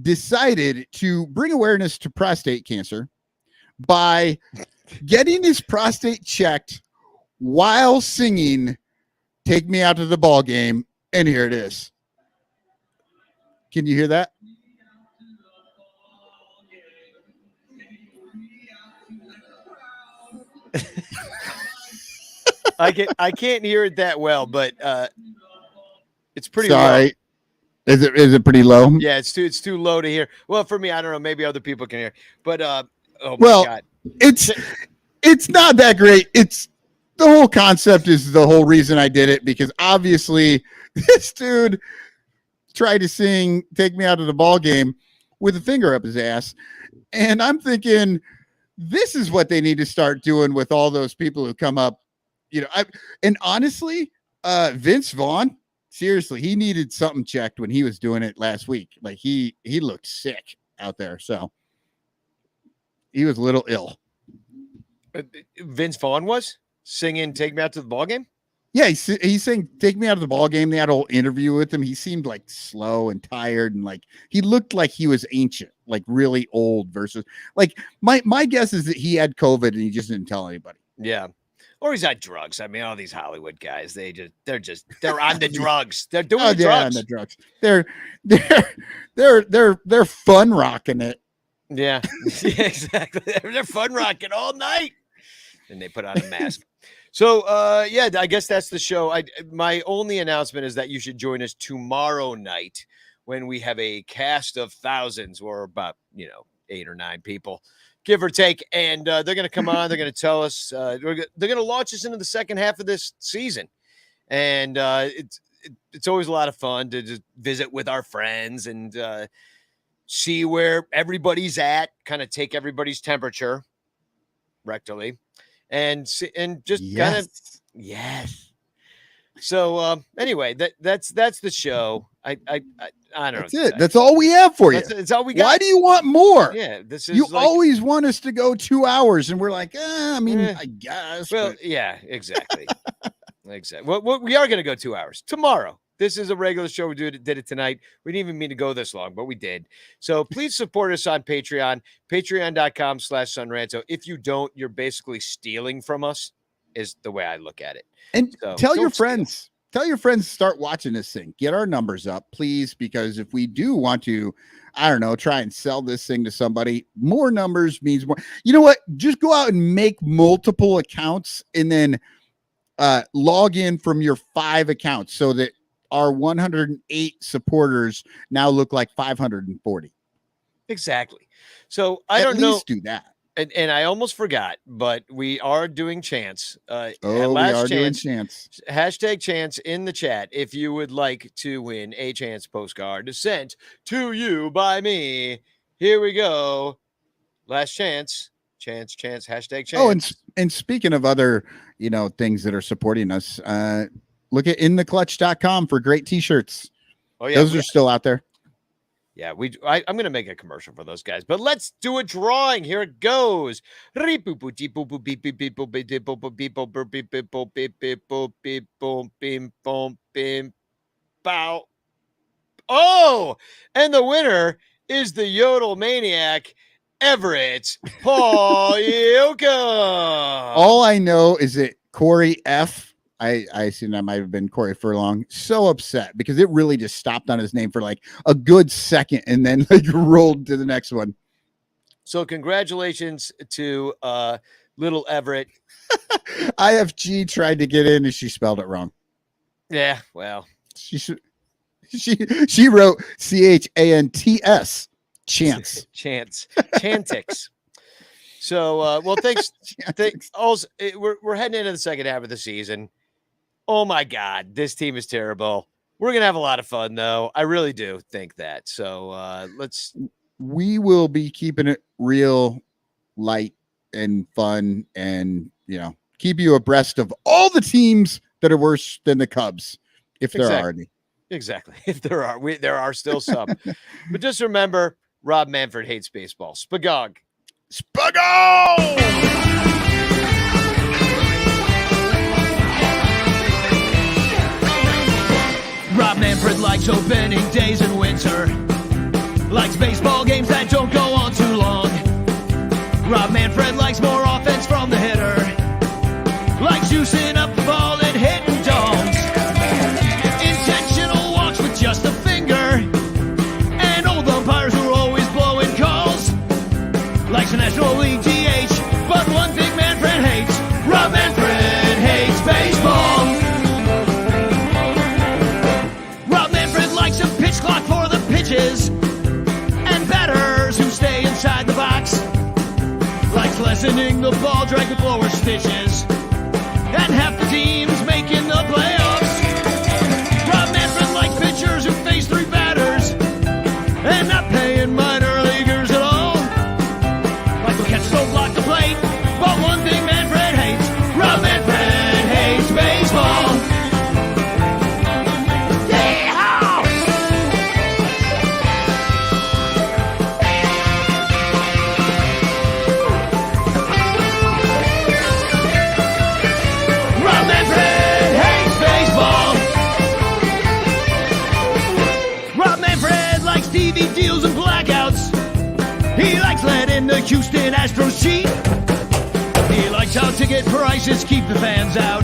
decided to bring awareness to prostate cancer by getting his prostate checked while singing "Take Me Out to the Ball Game." And here it is. Can you hear that? I can't hear it that well, but it's pretty Sorry. low. Is it pretty low? Yeah, it's too low to hear. Well, for me, I don't know. Maybe other people can hear. But oh my God. It's not that great. It's the whole concept is the whole reason I did it, because obviously this dude tried to sing "Take Me Out of the Ball Game" with a finger up his ass. And I'm thinking, this is what they need to start doing with all those people who come up. And honestly, Vince Vaughn, seriously, he needed something checked when he was doing it last week. Like he looked sick out there. So he was a little ill. Vince Vaughn was singing "Take Me Out to the Ball Game." Yeah, he sang "Take Me Out of the Ball Game." They had a whole interview with him. He seemed like slow and tired, and like he looked like he was ancient, like really old. Versus like my guess is that he had COVID and he just didn't tell anybody. Yeah. Or he's on drugs. I mean, all these Hollywood guys, they're on the drugs. They're doing the drugs. On the drugs. They're fun rocking it. Yeah, yeah, exactly. They're fun rocking all night, and they put on a mask. So, yeah, I guess that's the show. My only announcement is that you should join us tomorrow night when we have a cast of thousands, or about 8 or 9 people, give or take, and they're going to come on. They're going to tell us. They're going to launch us into the second half of this season, and it's always a lot of fun to just visit with our friends and see where everybody's at. Kind of take everybody's temperature, rectally, and just kind of yes. So anyway, that's the show. I don't know. That's it. That's all we have for you. That's all we got. Why do you want more? Yeah, this is you always want us to go 2 hours, and we're like, I guess. Well, yeah, exactly. Exactly. Well, we are going to go 2 hours tomorrow. This is a regular show. We did it tonight. We didn't even mean to go this long, but we did. So please support us on Patreon, patreon.com/sunranto. If you don't, you're basically stealing from us. is the way I look at it. And So, tell your don't steal. friends. Tell your friends to start watching this thing. Get our numbers up, please, because if we do want to, I don't know, try and sell this thing to somebody, more numbers means more. You know what? Just go out and make multiple accounts and then log in from your 5 accounts so that our 108 supporters now look like 540. Exactly. So I At don't know. least do that. And I almost forgot, but we are doing chants. We are doing chance. Hashtag chants in the chat if you would like to win a chance postcard sent to you by me. Here we go. Last chance. Chance, hashtag chance. Oh, and speaking of other, things that are supporting us, look at intheclutch.com for great t-shirts. Oh, yeah. Those are still out there. Yeah, I'm going to make a commercial for those guys, but let's do a drawing. Here it goes. Oh, and the winner is the Yodel Maniac, Everett Paul-Yoka. All I know is that Corey F. I assume that might have been Corey Furlong. So upset because it really just stopped on his name for like a good second and then like rolled to the next one. So congratulations to little Everett. IFG tried to get in and she spelled it wrong. Yeah, well, she wrote CHANTS chance. Chantix. So well, thanks. Also, we're heading into the second half of the season. Oh my God, this team is terrible. We're gonna have a lot of fun though. I really do think that. So we will be keeping it real light and fun and keep you abreast of all the teams that are worse than the Cubs, if there are any. Exactly. If there are still some. But just remember, Rob Manfred hates baseball. Spagog. Rob Manfred likes opening days in winter. Likes baseball games that don't go on too long. Rob Manfred likes more offense from the hitter. Likes juicing up the ball and hitting domes. Intentional walks with just a finger. And old umpires who are always blowing calls. Likes the National League DH. But one thing Manfred hates. Rob Manfred hates baseball. Likes a pitch clock for the pitches and batters who stay inside the box. Likes lessening the ball drag with lower stitches and half the teams making the playoffs. Rob Manfred likes pitchers who face 3 batters and not paying minor leaguers at all. Like the catchers don't block the plate, but one thing Manfred hates. Rob Manfred hates baseball. TV deals and blackouts. He likes letting the Houston Astros cheat. He likes how ticket prices keep the fans out.